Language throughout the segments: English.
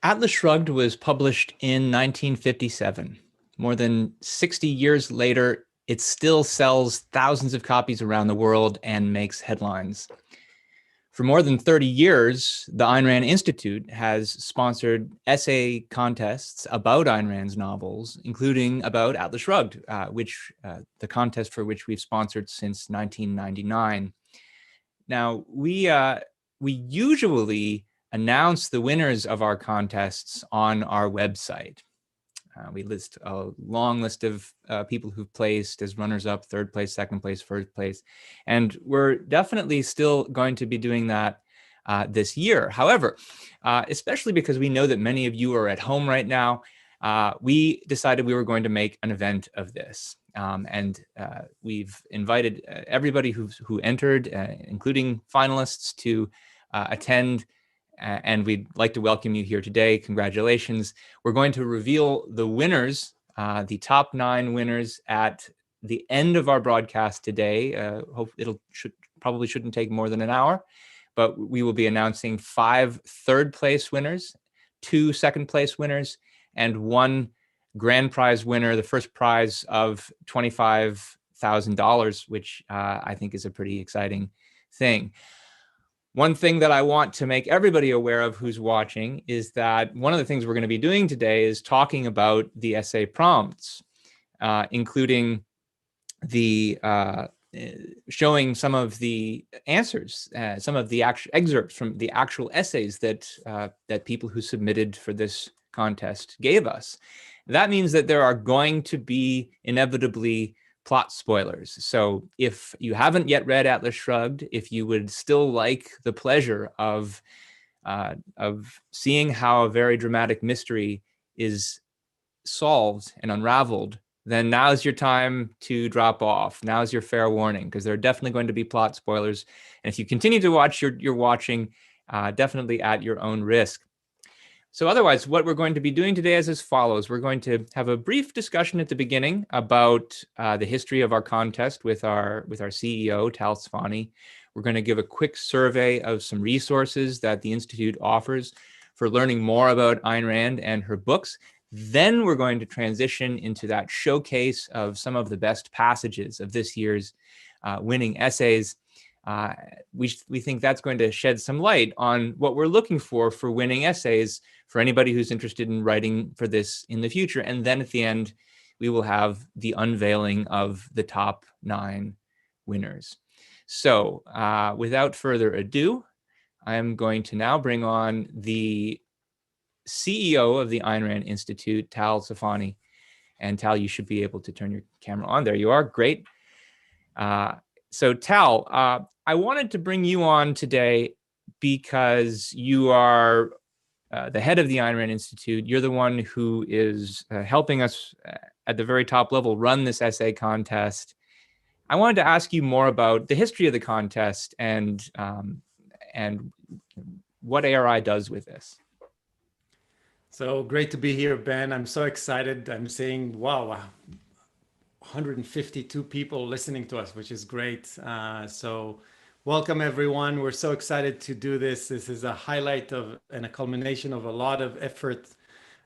Atlas Shrugged was published in 1957. More than 60 years later, it still sells thousands of copies around the world and makes headlines. For more than 30 years, the Ayn Rand Institute has sponsored essay contests about Ayn Rand's novels, including about Atlas Shrugged, the contest for which we've sponsored since 1999. Now, we usually announce the winners of our contests on our website. We list a long list of people who've placed as runners-up, third place, second place, first place. And we're definitely still going to be doing that this year. However, especially because we know that many of you are at home right now, we decided we were going to make an event of this. We've invited everybody who entered, including finalists, to attend, and we'd like to welcome you here today. Congratulations. We're going to reveal the winners, the top 9 winners, at the end of our broadcast today. Hope probably shouldn't take more than an hour, but we will be announcing 5 third place winners, 2 second place winners, and 1 grand prize winner, the first prize of $25,000, which I think is a pretty exciting thing. One thing that I want to make everybody aware of who's watching is that one of the things we're going to be doing today is talking about the essay prompts, including the showing some of the answers, some of the excerpts from the actual essays that people who submitted for this contest gave us. That means that there are going to be inevitably plot spoilers. So if you haven't yet read Atlas Shrugged, if you would still like the pleasure of seeing how a very dramatic mystery is solved and unraveled, then now's your time to drop off. Now's your fair warning, because there are definitely going to be plot spoilers. And if you continue to watch, you're watching definitely at your own risk. So otherwise, what we're going to be doing today is as follows. We're going to have a brief discussion at the beginning about the history of our contest with our CEO, Tal Tsfany. We're going to give a quick survey of some resources that the Institute offers for learning more about Ayn Rand and her books. Then we're going to transition into that showcase of some of the best passages of this year's winning essays. We think that's going to shed some light on what we're looking for winning essays for anybody who's interested in writing for this in the future. And then at the end, we will have the unveiling of the top 9 winners. So without further ado, I'm going to now bring on the CEO of the Ayn Rand Institute, Tal Tsfany. And Tal, you should be able to turn your camera on. There you are. Great. So Tal, I wanted to bring you on today because you are the head of the Ayn Rand Institute. You're the one who is helping us at the very top level run this essay contest. I wanted to ask you more about the history of the contest and what ARI does with this. So great to be here, Ben. I'm so excited. I'm saying, wow, 152 people listening to us, which is great. So welcome, everyone. We're so excited to do this. This is a highlight of and a culmination of a lot of effort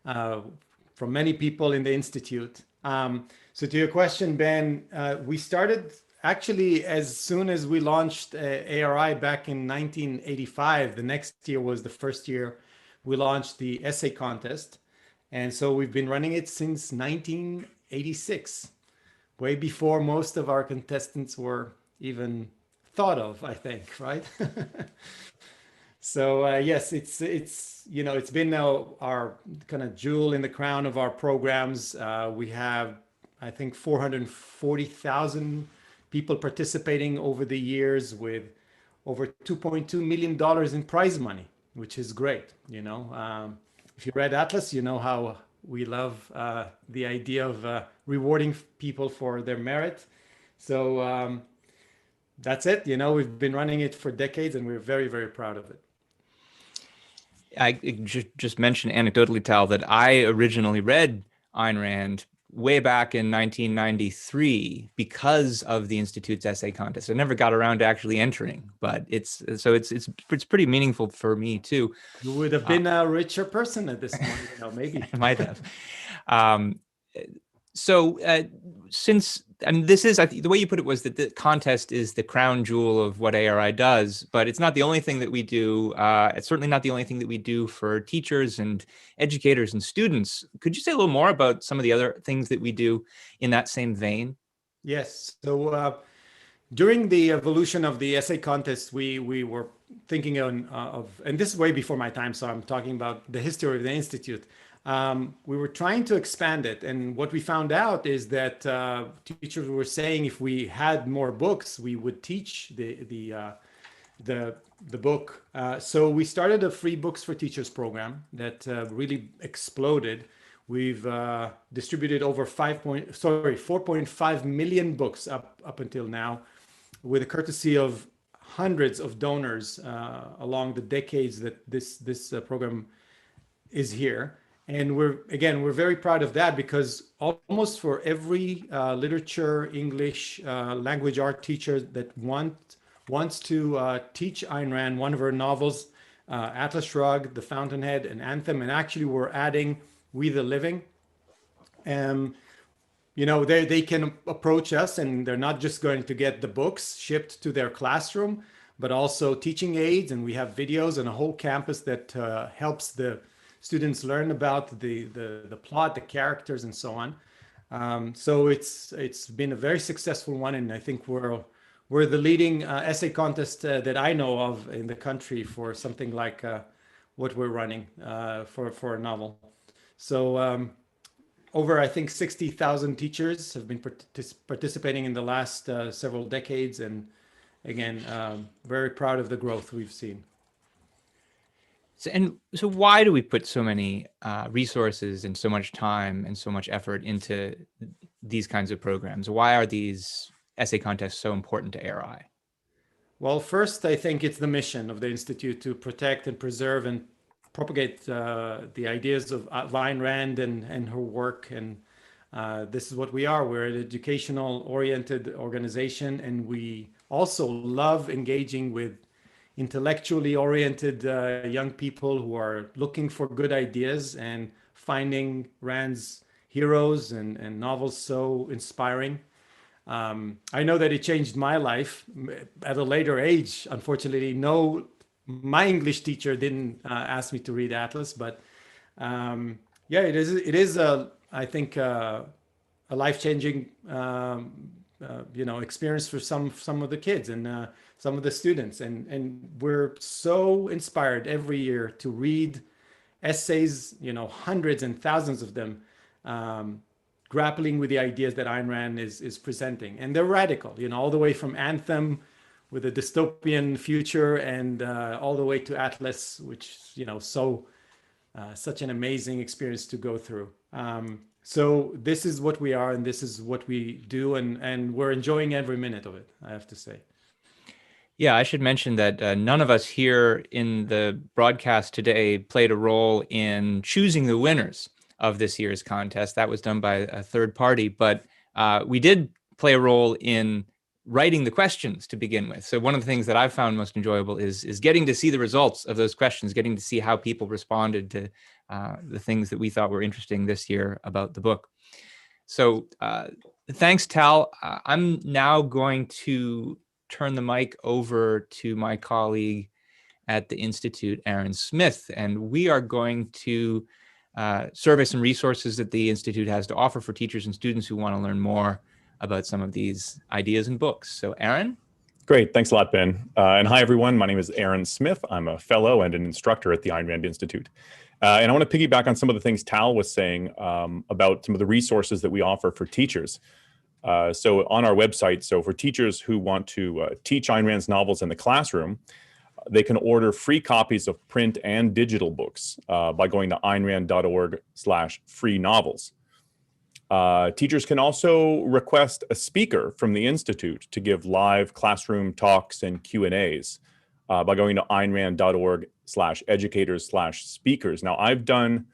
from many people in the Institute. So to your question, Ben, we started actually as soon as we launched ARI back in 1985. The next year was the first year we launched the essay contest. And so we've been running it since 1986, way before most of our contestants were even thought of, I think, right? So yes, it's been now our kind of jewel in the crown of our programs. We have, I think, 440,000 people participating over the years with over $2.2 million in prize money, which is great. If you read Atlas, you know how we love the idea of rewarding people for their merit. So that's it. We've been running it for decades and we're very, very proud of it. I just mentioned anecdotally, Tal, that I originally read Ayn Rand way back in 1993 because of the Institute's essay contest. I never got around to actually entering, but it's pretty meaningful for me too. You would have been a richer person at this point, maybe. I might have. Since, and this is, I think the way you put it was that the contest is the crown jewel of what ARI does, but it's not the only thing that we do. It's certainly not the only thing that we do for teachers and educators and students. Could you say a little more about some of the other things that we do in that same vein? Yes. So during the evolution of the essay contest, we were thinking of, and this is way before my time, so I'm talking about the history of the Institute. We were trying to expand it, and what we found out is that teachers were saying if we had more books, we would teach the book. So we started a free books for teachers program that really exploded. We've distributed over 4.5 million books up until now, with the courtesy of hundreds of donors along the decades that this program is here. And we're very proud of that, because almost for every literature, English, language art teacher that wants to teach Ayn Rand, one of her novels, Atlas Shrugged, The Fountainhead, and Anthem, and actually we're adding We the Living. They can approach us, and they're not just going to get the books shipped to their classroom, but also teaching aids, and we have videos and a whole campus that helps the students learn about the plot, the characters, and so on. So it's been a very successful one, and I think we're the leading essay contest that I know of in the country for something like what we're running for a novel. So over, I think, 60,000 teachers have been participating in the last several decades, and again, very proud of the growth we've seen. So why do we put so many resources and so much time and so much effort into these kinds of programs? Why are these essay contests so important to ARI? Well, first, I think it's the mission of the Institute to protect and preserve and propagate the ideas of Ayn Rand and her work. And this is what we are. We're an educational-oriented organization, and we also love engaging with intellectually oriented young people who are looking for good ideas and finding Rand's heroes and novels so inspiring. I know that it changed my life at a later age. Unfortunately, my English teacher didn't ask me to read Atlas, but yeah, it is I think a life-changing experience for some of the kids and some of the students, and we're so inspired every year to read essays, hundreds and thousands of them, grappling with the ideas that Ayn Rand is presenting, and they're radical, all the way from Anthem with a dystopian future, and all the way to Atlas, which such an amazing experience to go through. So this is what we are, and this is what we do, and we're enjoying every minute of it, I have to say. Yeah, I should mention that none of us here in the broadcast today played a role in choosing the winners of this year's contest. That was done by a third party, but we did play a role in writing the questions to begin with. So one of the things that I've found most enjoyable is getting to see the results of those questions, getting to see how people responded to the things that we thought were interesting this year about the book. So thanks, Tal. I'm now going to turn the mic over to my colleague at the Institute, Aaron Smith, and we are going to survey some resources that the Institute has to offer for teachers and students who want to learn more about some of these ideas and books. So Aaron? Great, thanks a lot, Ben. And hi, everyone. My name is Aaron Smith. I'm a fellow and an instructor at the Ayn Rand Institute. And I want to piggyback on some of the things Tal was saying about some of the resources that we offer for teachers. So on our website, so for teachers who want to teach Ayn Rand's novels in the classroom, they can order free copies of print and digital books by going to aynrand.org/free novels. Teachers can also request a speaker from the Institute to give live classroom talks and Q&As by going to aynrand.org/educators/speakers. Now, I've done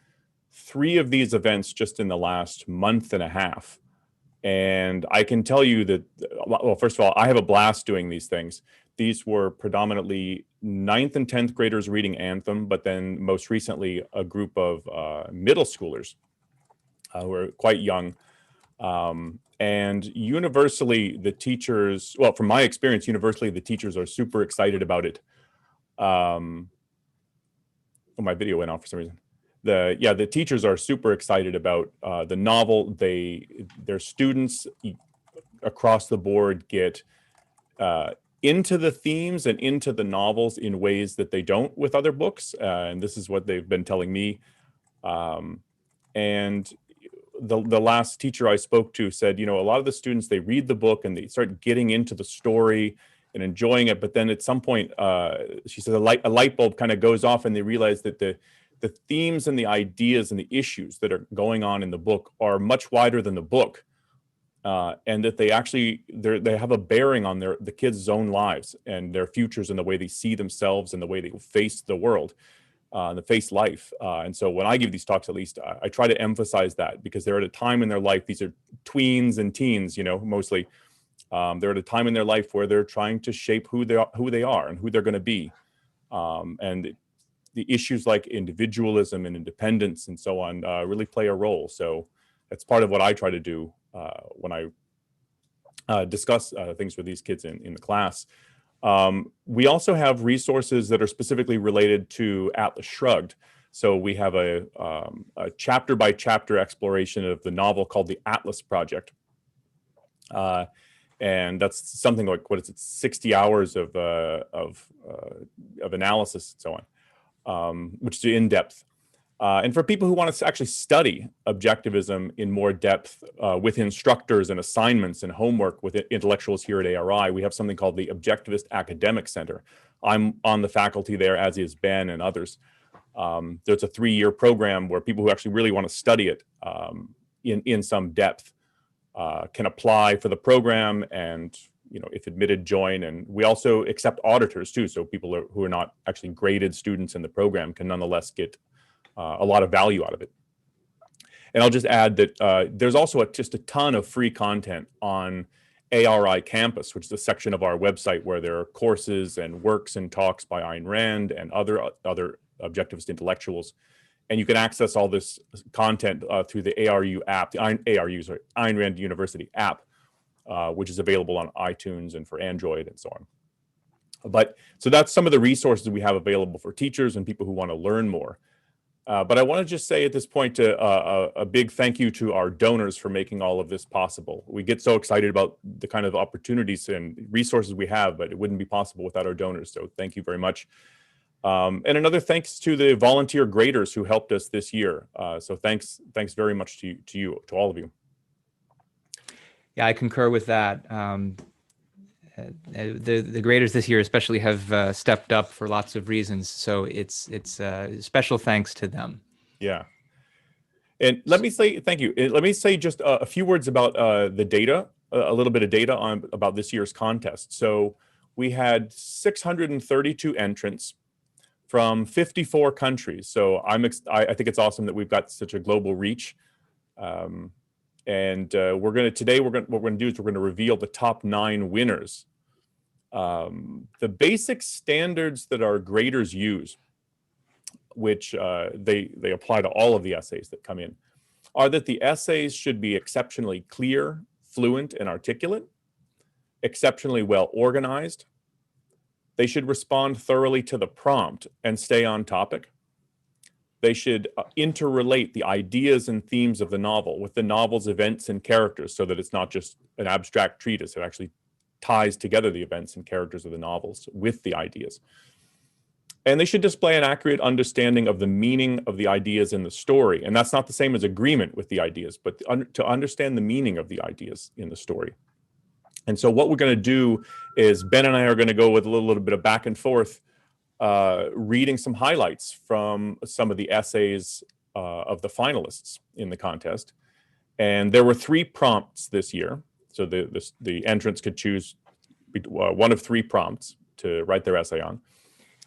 3 of these events just in the last month and a half. And I can tell you that, well, first of all, I have a blast doing these things. These were predominantly 9th and 10th graders reading Anthem, but then most recently a group of middle schoolers who are quite young. And universally, the teachers, well, from my experience, universally, the teachers are super excited about it. Oh, my video went off for some reason. The teachers are super excited about the novel. Their students across the board get into the themes and into the novels in ways that they don't with other books. And this is what they've been telling me. And the last teacher I spoke to said, you know, a lot of the students, they read the book and they start getting into the story and enjoying it. But then at some point, she said a light bulb kind of goes off and they realize that the themes and the ideas and the issues that are going on in the book are much wider than the book. And that they actually, they have a bearing on the kids' own lives and their futures and the way they see themselves and the way they face the world. The face life. And so when I give these talks, at least I try to emphasize that, because they're at a time in their life, these are tweens and teens, you know, mostly. They're at a time in their life where they're trying to shape who they are and who they're going to be. And the issues like individualism and independence and so on really play a role. So that's part of what I try to do when I discuss things with these kids in the class. We also have resources that are specifically related to Atlas Shrugged. So we have a chapter by chapter exploration of the novel called the Atlas Project. And that's something like, what is it, 60 hours of analysis and so on, which is in-depth. And for people who want to actually study objectivism in more depth with instructors and assignments and homework with intellectuals here at ARI, we have something called the Objectivist Academic Center. I'm on the faculty there, as is Ben and others. There's a 3-year program where people who actually really want to study it in some depth can apply for the program and, you know, if admitted, join. And we also accept auditors too. So people who are not actually graded students in the program can nonetheless get a lot of value out of it. And I'll just add that there's also just a ton of free content on ARI Campus, which is a section of our website where there are courses and works and talks by Ayn Rand and other objectivist intellectuals. And you can access all this content through the ARU app, the Ayn Rand University app, which is available on iTunes and for Android and so on. But so that's some of the resources we have available for teachers and people who want to learn more. But I want to just say at this point a big thank you to our donors for making all of this possible. We get so excited about the kind of opportunities and resources we have, but it wouldn't be possible without our donors. So thank you very much. And another thanks to the volunteer graders who helped us this year. So thanks very much to you, to all of you. Yeah, I concur with that. The graders this year especially have stepped up for lots of reasons. So it's special thanks to them. Yeah. And let me say, thank you. Let me say just a few words about the data, a little bit of data about this year's contest. So we had 632 entrants from 54 countries. So I think it's awesome that we've got such a global reach. And what we're going to do is we're going to reveal the top 9 winners. The basic standards that our graders use, which they apply to all of the essays that come in, are that the essays should be exceptionally clear, fluent, and articulate, exceptionally well organized. They should respond thoroughly to the prompt and stay on topic. They should interrelate the ideas and themes of the novel with the novel's events and characters so that it's not just an abstract treatise. It actually ties together the events and characters of the novels with the ideas. And they should display an accurate understanding of the meaning of the ideas in the story. And that's not the same as agreement with the ideas, but to understand the meaning of the ideas in the story. And so what we're going to do is Ben and I are going to go with a little bit of back and forth, reading some highlights from some of the essays of the finalists in the contest. And there were 3 prompts this year. So the entrants could choose one of 3 prompts to write their essay on.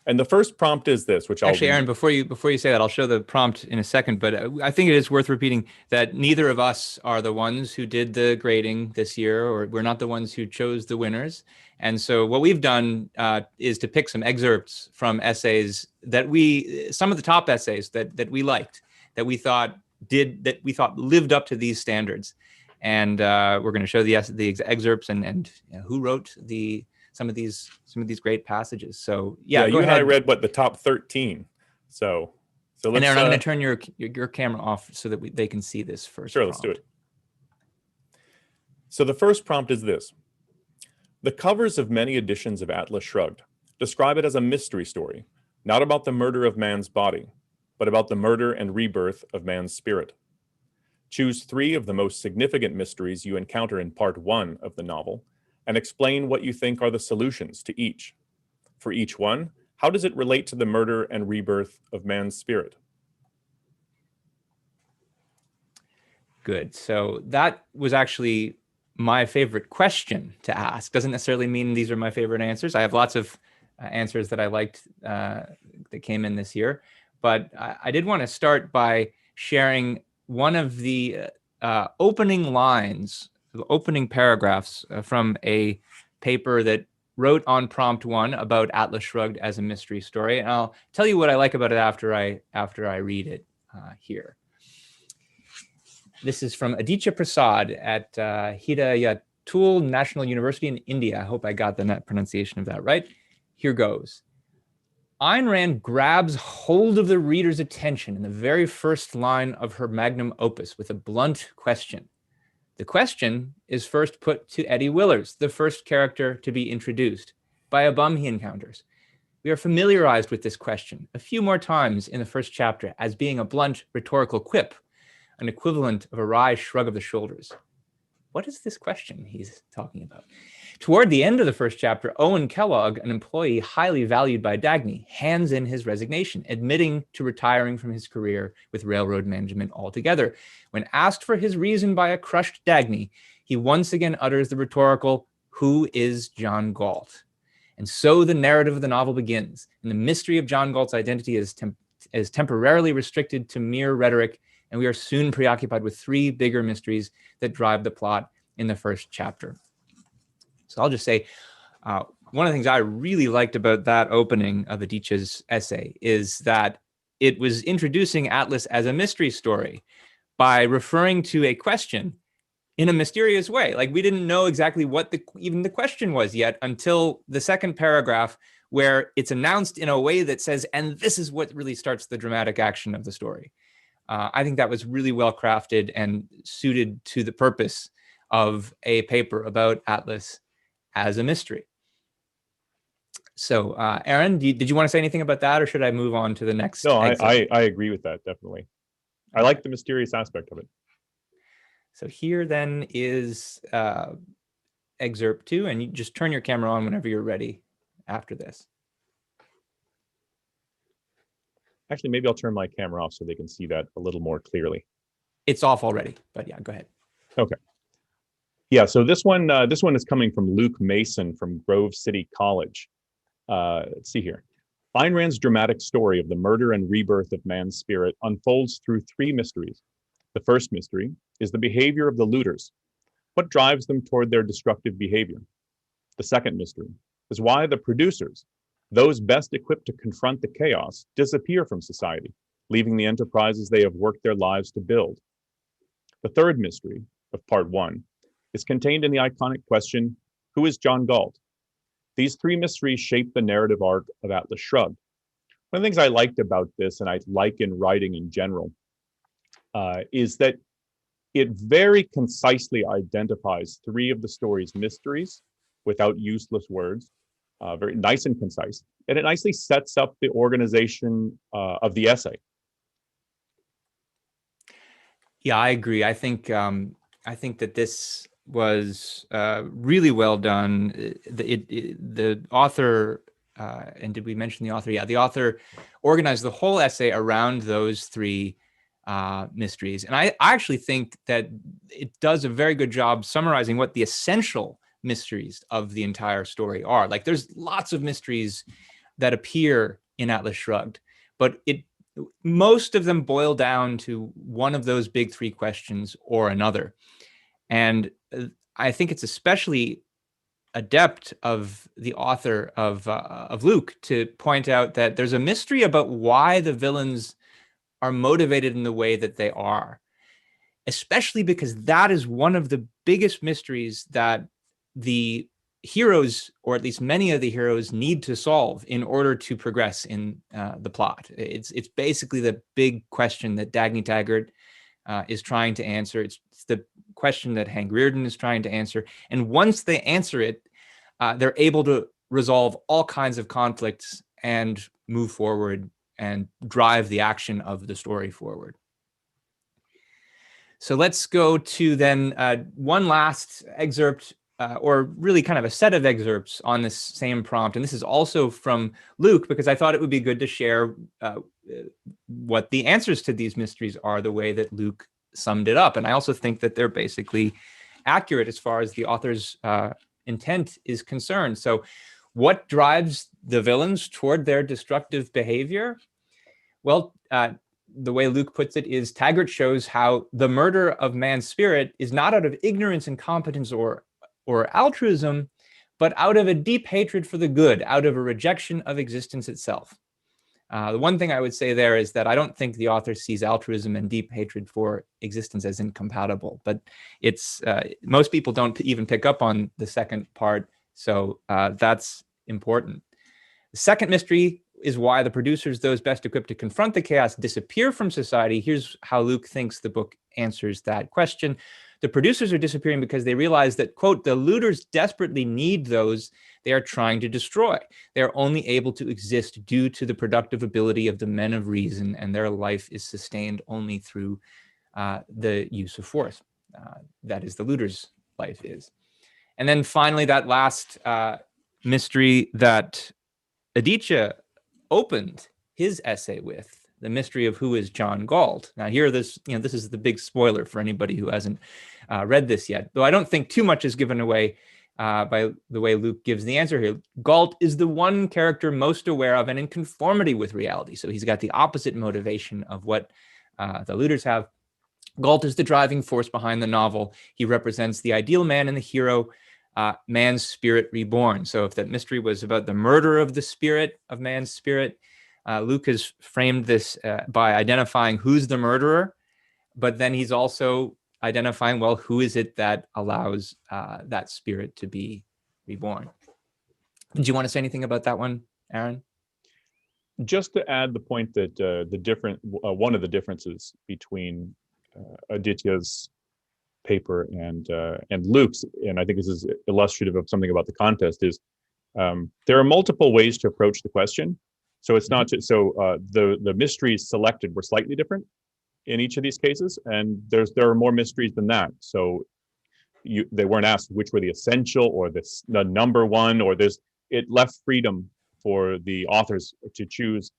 And the first prompt is this, which I'll actually, Aaron, before you say that, I'll show the prompt in a second. But I think it is worth repeating that neither of us are the ones who did the grading this year, or we're not the ones who chose the winners. And so what we've done is to pick some excerpts from essays that some of the top essays that we liked, that we thought lived up to these standards. And we're going to show the excerpts and who wrote some of these great passages. So yeah, you go and ahead. I read the top 13. So let's. And Aaron, I'm going to turn your camera off so that they can see this first. Sure, let's do it. So the first prompt is this: the covers of many editions of Atlas Shrugged describe it as a mystery story, not about the murder of man's body, but about the murder and rebirth of man's spirit. Choose 3 of the most significant mysteries you encounter in part 1 of the novel, and explain what you think are the solutions to each. For each one, how does it relate to the murder and rebirth of man's spirit? Good. So that was actually my favorite question to ask. Doesn't necessarily mean these are my favorite answers. I have lots of answers that I liked that came in this year. But I did want to start by sharing one of the opening lines, the opening paragraphs from a paper that wrote on prompt 1 about Atlas Shrugged as a mystery story. And I'll tell you what I like about it after I read it here. This is from Aditya Prasad at Hidayatul National University in India. I hope I got the pronunciation of that right. Here goes. Ayn Rand grabs hold of the reader's attention in the very first line of her magnum opus with a blunt question. The question is first put to Eddie Willers, the first character to be introduced, by a bum he encounters. We are familiarized with this question a few more times in the first chapter as being a blunt rhetorical quip, an equivalent of a wry shrug of the shoulders. What is this question he's talking about? Toward the end of the first chapter, Owen Kellogg, an employee highly valued by Dagny, hands in his resignation, admitting to retiring from his career with railroad management altogether. When asked for his reason by a crushed Dagny, he once again utters the rhetorical, "Who is John Galt?" And so the narrative of the novel begins, and the mystery of John Galt's identity is temporarily restricted to mere rhetoric, and we are soon preoccupied with 3 bigger mysteries that drive the plot in the first chapter. So I'll just say, one of the things I really liked about that opening of Aditya's essay is that it was introducing Atlas as a mystery story by referring to a question in a mysterious way. Like, we didn't know exactly what even the question was yet until the second paragraph, where it's announced in a way that says, and this is what really starts the dramatic action of the story. I think that was really well crafted and suited to the purpose of a paper about Atlas as a mystery. So, Aaron, did you want to say anything about that, or should I move on to the next? No, I agree with that, definitely. I like the mysterious aspect of it. So here then is excerpt 2, and you just turn your camera on whenever you're ready after this. Actually, maybe I'll turn my camera off so they can see that a little more clearly. It's off already, but yeah, go ahead. Okay. Yeah, so this one is coming from Luke Mason from Grove City College. Let's see here. Ayn Rand's dramatic story of the murder and rebirth of man's spirit unfolds through 3 mysteries. The first mystery is the behavior of the looters. What drives them toward their destructive behavior? The second mystery is why the producers, those best equipped to confront the chaos, disappear from society, leaving the enterprises they have worked their lives to build. The third mystery of part 1 is contained in the iconic question, who is John Galt? These 3 mysteries shape the narrative arc of Atlas Shrugged. One of the things I liked about this, and I like in writing in general, is that it very concisely identifies 3 of the story's mysteries without useless words, very nice and concise, and it nicely sets up the organization of the essay. Yeah, I agree. I think that this was really well done. The author, and did we mention the author? Yeah, the author organized the whole essay around those 3 mysteries. And I actually think that it does a very good job summarizing what the essential mysteries of the entire story are. Like, there's lots of mysteries that appear in Atlas Shrugged, but most of them boil down to one of those big three questions or another. And I think it's especially adept of the author of Luke to point out that there's a mystery about why the villains are motivated in the way that they are, especially because that is one of the biggest mysteries that the heroes, or at least many of the heroes, need to solve in order to progress in the plot. It's basically the big question that Dagny Taggart is trying to answer. It's the question that Hank Reardon is trying to answer. And once they answer it, they're able to resolve all kinds of conflicts and move forward and drive the action of the story forward. So let's go to then one last excerpt, or really kind of a set of excerpts on this same prompt. And this is also from Luke, because I thought it would be good to share what the answers to these mysteries are, the way that Luke summed it up. And I also think that they're basically accurate as far as the author's intent is concerned. So what drives the villains toward their destructive behavior? Well, the way Luke puts it is Taggart shows how the murder of man's spirit is not out of ignorance, incompetence, or altruism, but out of a deep hatred for the good, out of a rejection of existence itself. The one thing I would say there is that I don't think the author sees altruism and deep hatred for existence as incompatible, but it's most people don't even pick up on the second part, so that's important. The second mystery is why the producers, those best equipped to confront the chaos, disappear from society. Here's how Luke thinks the book answers that question. The producers are disappearing because they realize that, quote, the looters desperately need those they are trying to destroy. They are only able to exist due to the productive ability of the men of reason, and their life is sustained only through the use of force. That is, the looters' life is. And then finally, that last mystery that Aditya opened his essay with, the mystery of who is John Galt. Now here, this is the big spoiler for anybody who hasn't read this yet, though I don't think too much is given away by the way Luke gives the answer here. Galt is the one character most aware of and in conformity with reality. So he's got the opposite motivation of what the looters have. Galt is the driving force behind the novel. He represents the ideal man and the hero, man's spirit reborn. So if that mystery was about the murder of the spirit, of man's spirit, Luke has framed this by identifying who's the murderer, but then he's also identifying, well, who is it that allows that spirit to be reborn? Did you want to say anything about that one, Aaron? Just to add the point that one of the differences between Aditya's paper and Luke's, and I think this is illustrative of something about the contest, is there are multiple ways to approach the question. So it's not just, the mysteries selected were slightly different in each of these cases, and there are more mysteries than that. So they weren't asked which were the essential or the number one, or it left freedom for the authors to choose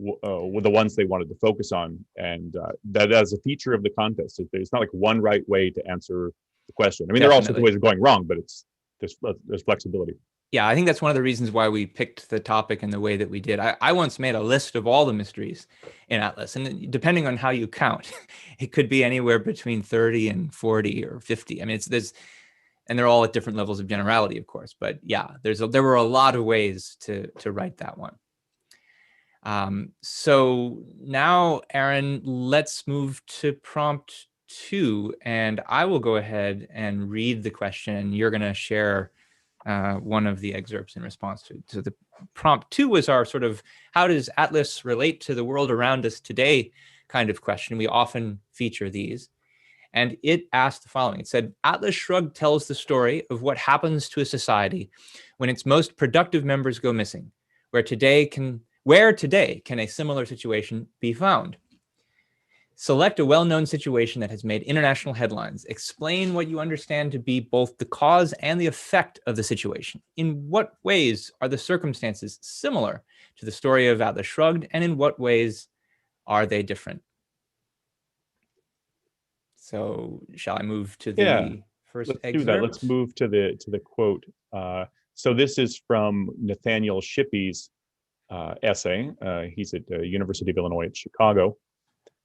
the ones they wanted to focus on, and that as a feature of the contest, it's not like one right way to answer the question. I mean, there are also ways of going wrong, but there's flexibility. Yeah, I think that's one of the reasons why we picked the topic in the way that we did. I once made a list of all the mysteries in Atlas, and depending on how you count, it could be anywhere between 30 and 40 or 50. I mean, and they're all at different levels of generality, of course. But yeah, there were a lot of ways to write that one. So now, Aaron, let's move to prompt 2, and I will go ahead and read the question, and you're going to share one of the excerpts in response to it. So the prompt 2 was our sort of, how does Atlas relate to the world around us today kind of question. We often feature these. And it asked the following. It said, Atlas Shrugged tells the story of what happens to a society when its most productive members go missing, where today can a similar situation be found? Select a well-known situation that has made international headlines. Explain what you understand to be both the cause and the effect of the situation. In what ways are the circumstances similar to the story of Atlas Shrugged, and in what ways are they different? So shall I move to the first excerpt? Let's do that. Let's move to the quote. So this is from Nathaniel Shippey's essay. He's at University of Illinois at Chicago.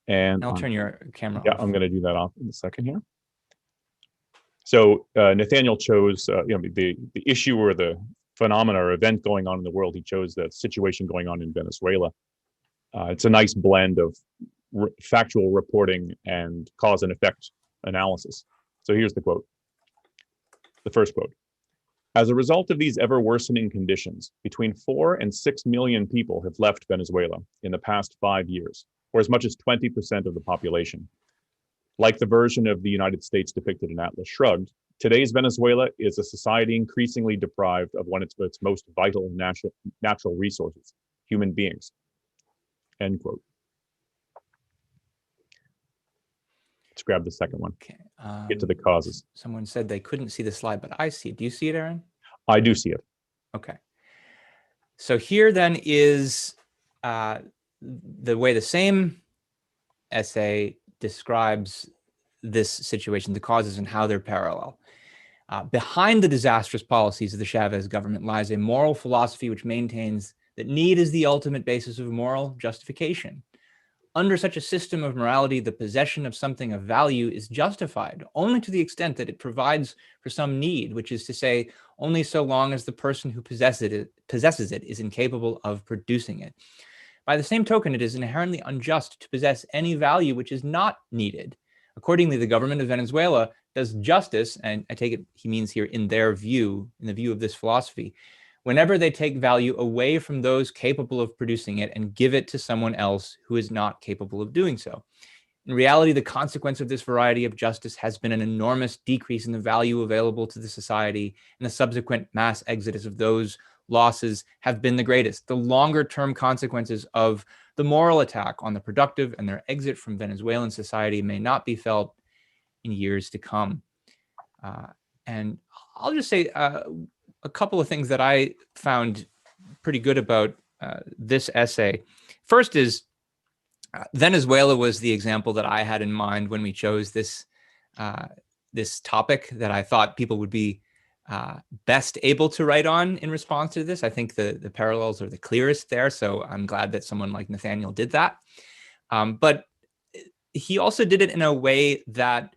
And I'll turn your camera yeah, off. I'm going to do that off in a second here. So Nathaniel chose, the issue or the phenomena or event going on in the world. He chose the situation going on in Venezuela. It's a nice blend of factual reporting and cause and effect analysis. So here's the quote. The first quote. As a result of these ever worsening conditions, between 4 and 6 million people have left Venezuela in the past 5 years, or as much as 20% of the population. Like the version of the United States depicted in Atlas Shrugged, today's Venezuela is a society increasingly deprived of one of its most vital natural resources, human beings. End quote. Let's grab the second one. Okay. Get to the causes. Someone said they couldn't see the slide, but I see it. Do you see it, Aaron? I do see it. Okay. So here then is the way the same essay describes this situation, the causes and how they're parallel. Behind the disastrous policies of the Chavez government lies a moral philosophy which maintains that need is the ultimate basis of moral justification. Under such a system of morality, the possession of something of value is justified only to the extent that it provides for some need, which is to say, only so long as the person who possesses it is incapable of producing it. By the same token, it is inherently unjust to possess any value which is not needed. Accordingly, the government of Venezuela does justice, and I take it he means here in their view, in the view of this philosophy, whenever they take value away from those capable of producing it and give it to someone else who is not capable of doing so. In reality, the consequence of this variety of justice has been an enormous decrease in the value available to the society, and the subsequent mass exodus of those losses have been the greatest. The longer-term consequences of the moral attack on the productive and their exit from Venezuelan society may not be felt in years to come. And I'll just say a couple of things that I found pretty good about this essay. First is Venezuela was the example that I had in mind when we chose this this topic that I thought people would be best able to write on in response to this. I think the parallels are the clearest there, so I'm glad that someone like Nathaniel did that. But he also did it in a way that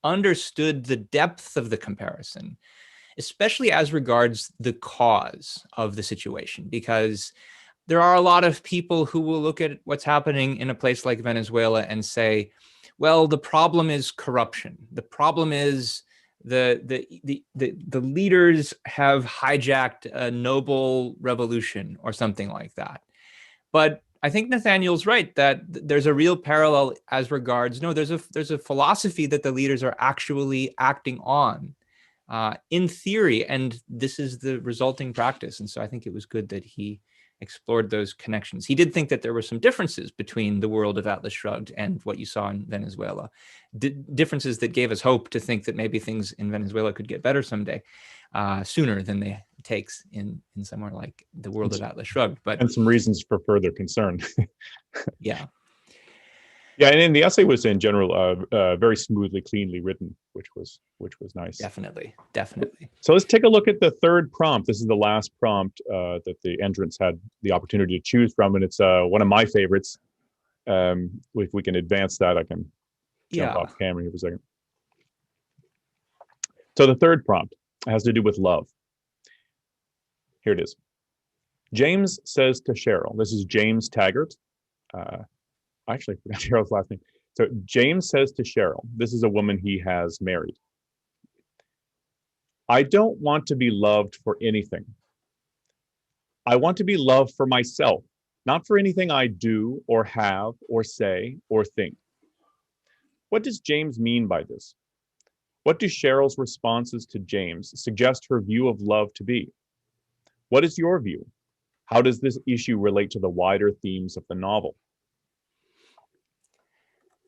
understood the depth of the comparison, especially as regards the cause of the situation, because there are a lot of people who will look at what's happening in a place like Venezuela and say, well, the problem is corruption. The problem is the leaders have hijacked a noble revolution or something like that. But I think Nathaniel's right that there's a real parallel as regards, no, there's a philosophy that the leaders are actually acting on in theory, and this is the resulting practice. And so I think it was good that he explored those connections. He did think that there were some differences between the world of Atlas Shrugged and what you saw in Venezuela, differences that gave us hope to think that maybe things in Venezuela could get better someday, sooner than it takes in somewhere like the world of Atlas Shrugged. But and some reasons for further concern. Yeah. Yeah, and the essay was in general very smoothly, cleanly written, which was nice. Definitely. So let's take a look at the third prompt. This is the last prompt that the entrants had the opportunity to choose from, and it's one of my favorites. If we can advance that, I can jump off camera here for a second. So the third prompt has to do with love. Here it is. James says to Cheryl, this is James Taggart. I actually forgot Cheryl's last name. So James says to Cheryl, this is a woman he has married, I don't want to be loved for anything. I want to be loved for myself, not for anything I do or have or say or think. What does James mean by this? What do Cheryl's responses to James suggest her view of love to be? What is your view? How does this issue relate to the wider themes of the novel?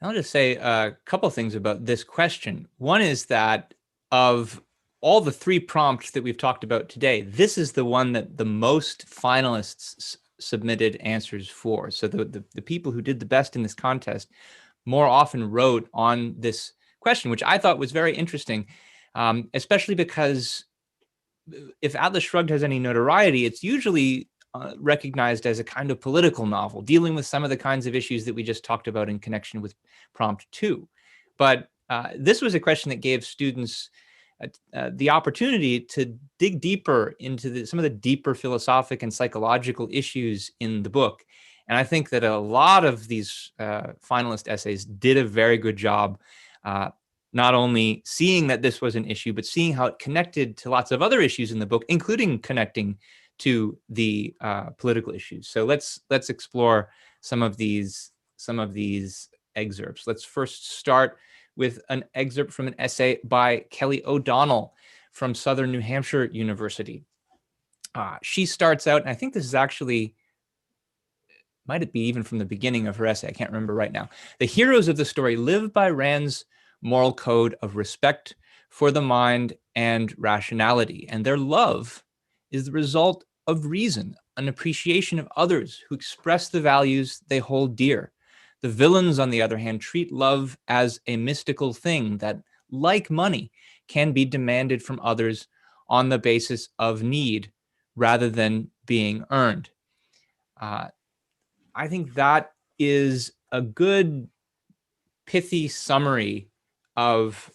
I'll just say a couple of things about this question. One is that of all the three prompts that we've talked about today, this is the one that the most finalists submitted answers for. So the people who did the best in this contest more often wrote on this question, which I thought was very interesting, especially because if Atlas Shrugged has any notoriety, it's usually recognized as a kind of political novel, dealing with some of the kinds of issues that we just talked about in connection with prompt 2. But this was a question that gave students the opportunity to dig deeper into some of the deeper philosophic and psychological issues in the book. And I think that a lot of these finalist essays did a very good job, not only seeing that this was an issue, but seeing how it connected to lots of other issues in the book, including connecting to the political issues. So let's explore some of these excerpts. Let's first start with an excerpt from an essay by Kelly O'Donnell from Southern New Hampshire University. She starts out, and I think this is actually, might it be even from the beginning of her essay? I can't remember right now. The heroes of the story live by Rand's moral code of respect for the mind and rationality, and their love is the result of reason, an appreciation of others who express the values they hold dear. The villains, on the other hand, treat love as a mystical thing that, like money, can be demanded from others on the basis of need rather than being earned. I think that is a good, pithy summary of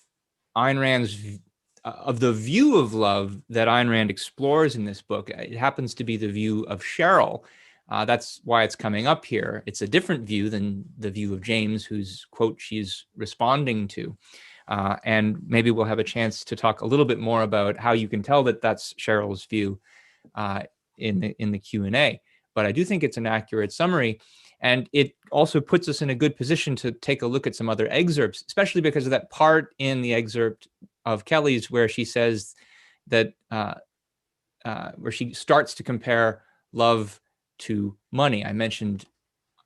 Ayn Rand's of the view of love that Ayn Rand explores in this book. It happens to be the view of Cheryl. That's why it's coming up here. It's a different view than the view of James, whose quote she's responding to. And maybe we'll have a chance to talk a little bit more about how you can tell that that's Cheryl's view in the Q&A. But I do think it's an accurate summary. And it also puts us in a good position to take a look at some other excerpts, especially because of that part in the excerpt of Kelly's where she says that, where she starts to compare love to money. I mentioned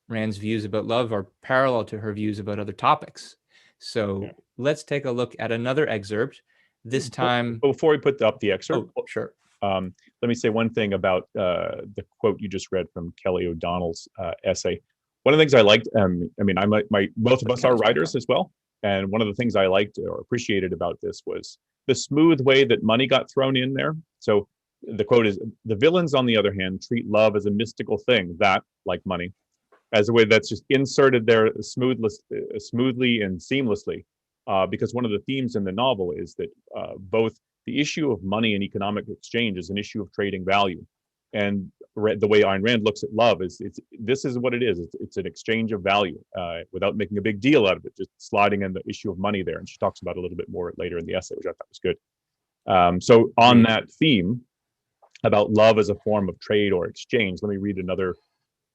Rand's views about love are parallel to her views about other topics. So let's take a look at another excerpt. This time, before we put up the excerpt, sure. Let me say one thing about the quote you just read from Kelly O'Donnell's essay. One of the things I liked, I mean, both of us are writers as well. And one of the things I liked or appreciated about this was the smooth way that money got thrown in there. So the quote is, the villains, on the other hand, treat love as a mystical thing that, like money, as a way that's just inserted there smoothly and seamlessly. Because one of the themes in the novel is that both the issue of money and economic exchange is an issue of trading value. And the way Ayn Rand looks at love is this is what it is. It's an exchange of value without making a big deal out of it, just sliding in the issue of money there. And she talks about it a little bit more later in the essay, which I thought was good. So on that theme about love as a form of trade or exchange, let me read another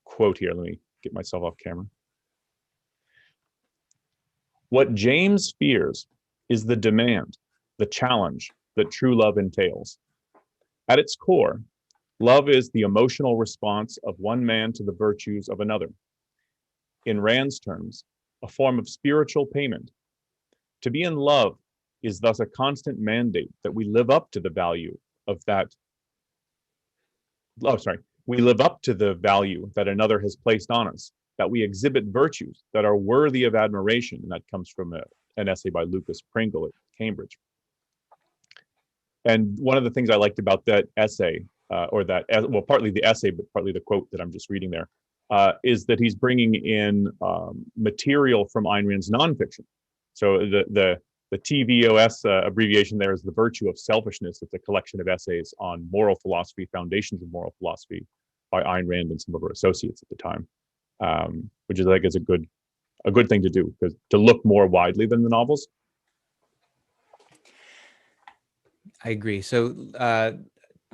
quote here. Let me get myself off camera. What James fears is the demand, the challenge that true love entails. At its core, love is the emotional response of one man to the virtues of another. In Rand's terms, a form of spiritual payment. To be in love is thus a constant mandate that we live up to the value of that. We live up to the value that another has placed on us, that we exhibit virtues that are worthy of admiration. And that comes from an essay by Lucas Pringle at Cambridge. And one of the things I liked about that essay, partly the essay, but partly the quote that I'm just reading there, is that he's bringing in material from Ayn Rand's nonfiction. So the TVOS abbreviation there is The Virtue of Selfishness. It's a collection of essays on moral philosophy, foundations of moral philosophy, by Ayn Rand and some of her associates at the time, which is, I think, is a good thing to do, because to look more widely than the novels. I agree. So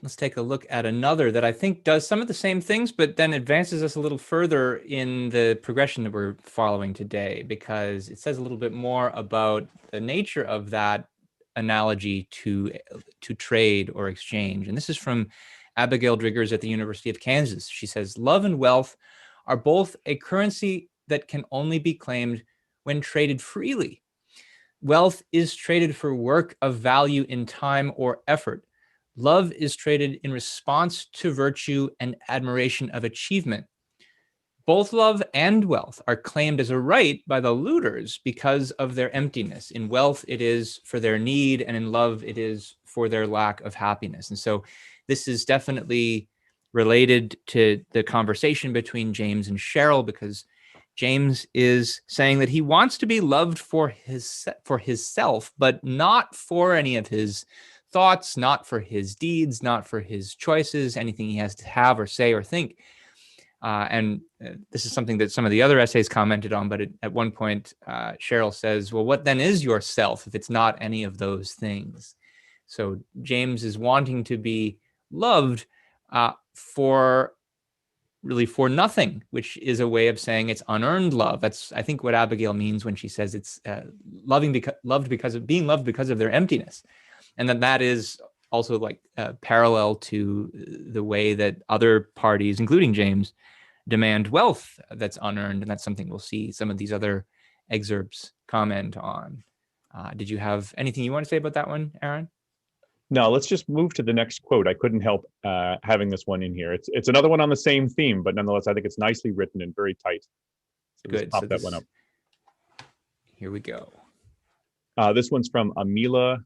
let's take a look at another that I think does some of the same things, but then advances us a little further in the progression that we're following today, because it says a little bit more about the nature of that analogy to trade or exchange. And this is from Abigail Driggers at the University of Kansas. She says, love and wealth are both a currency that can only be claimed when traded freely. Wealth is traded for work of value in time or effort. Love is traded in response to virtue and admiration of achievement. Both love and wealth are claimed as a right by the looters because of their emptiness. In wealth, it is for their need, and in love, it is for their lack of happiness. And so this is definitely related to the conversation between James and Cheryl, because James is saying that he wants to be loved for himself, but not for any of his thoughts, not for his deeds, not for his choices, anything he has to have or say or think. And this is something that some of the other essays commented on, but at one point, Cheryl says, well, what then is yourself if it's not any of those things? So James is wanting to be loved for nothing, which is a way of saying it's unearned love. That's, I think, what Abigail means when she says it's being loved because of their emptiness. And that is also like parallel to the way that other parties, including James, demand wealth that's unearned. And that's something we'll see some of these other excerpts comment on. Did you have anything you want to say about that one, Aaron? No, let's just move to the next quote. I couldn't help having this one in here. It's another one on the same theme, but nonetheless, I think it's nicely written and very tight. So good. Pop that one up. Here we go. This one's from Amila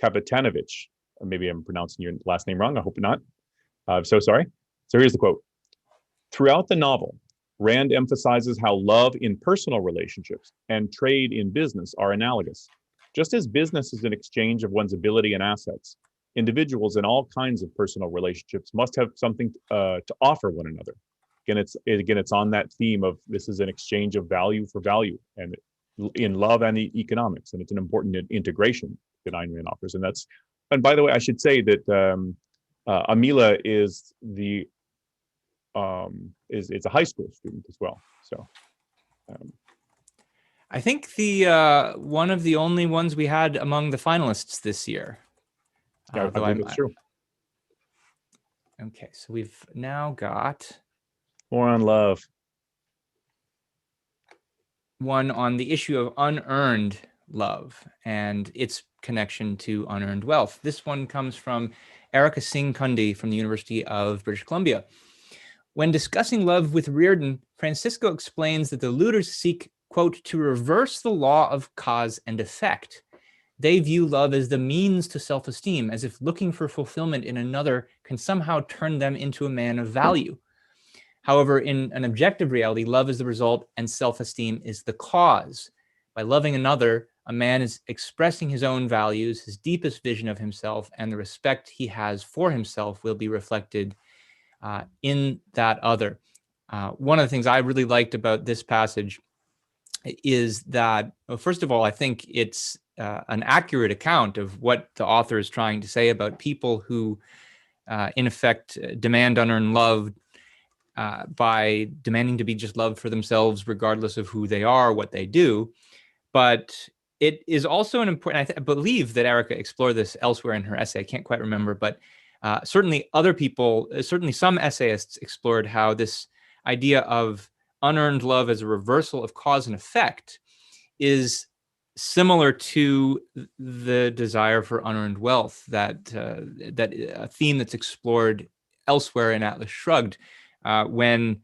Kapitanovich. Maybe I'm pronouncing your last name wrong. I hope not. I'm so sorry. So here's the quote. Throughout the novel, Rand emphasizes how love in personal relationships and trade in business are analogous. Just as business is an exchange of one's ability and assets, individuals in all kinds of personal relationships must have something to offer one another. It's on that theme of this is an exchange of value for value, and in love and economics, and it's an important integration that Ayn Rand offers. And by the way, I should say that Amila is is a high school student as well. So. I think the one of the only ones we had among the finalists this year. Yeah, I believe it's true. Okay, so we've now got more on love. One on the issue of unearned love and its connection to unearned wealth. This one comes from Erica Singh Kundi from the University of British Columbia. When discussing love with Reardon, Francisco explains that the looters seek, quote, to reverse the law of cause and effect. They view love as the means to self-esteem, as if looking for fulfillment in another can somehow turn them into a man of value. However, in an objective reality, love is the result and self-esteem is the cause. By loving another, a man is expressing his own values, his deepest vision of himself, and the respect he has for himself will be reflected in that other. One of the things I really liked about this passage is that, well, first of all, I think it's an accurate account of what the author is trying to say about people who, in effect, demand unearned love by demanding to be just loved for themselves, regardless of who they are, what they do. But it is also an important, I believe that Erica explored this elsewhere in her essay. I can't quite remember, but certainly other people, certainly some essayists explored how this idea of unearned love as a reversal of cause and effect is similar to the desire for unearned wealth, that a theme that's explored elsewhere in Atlas Shrugged, when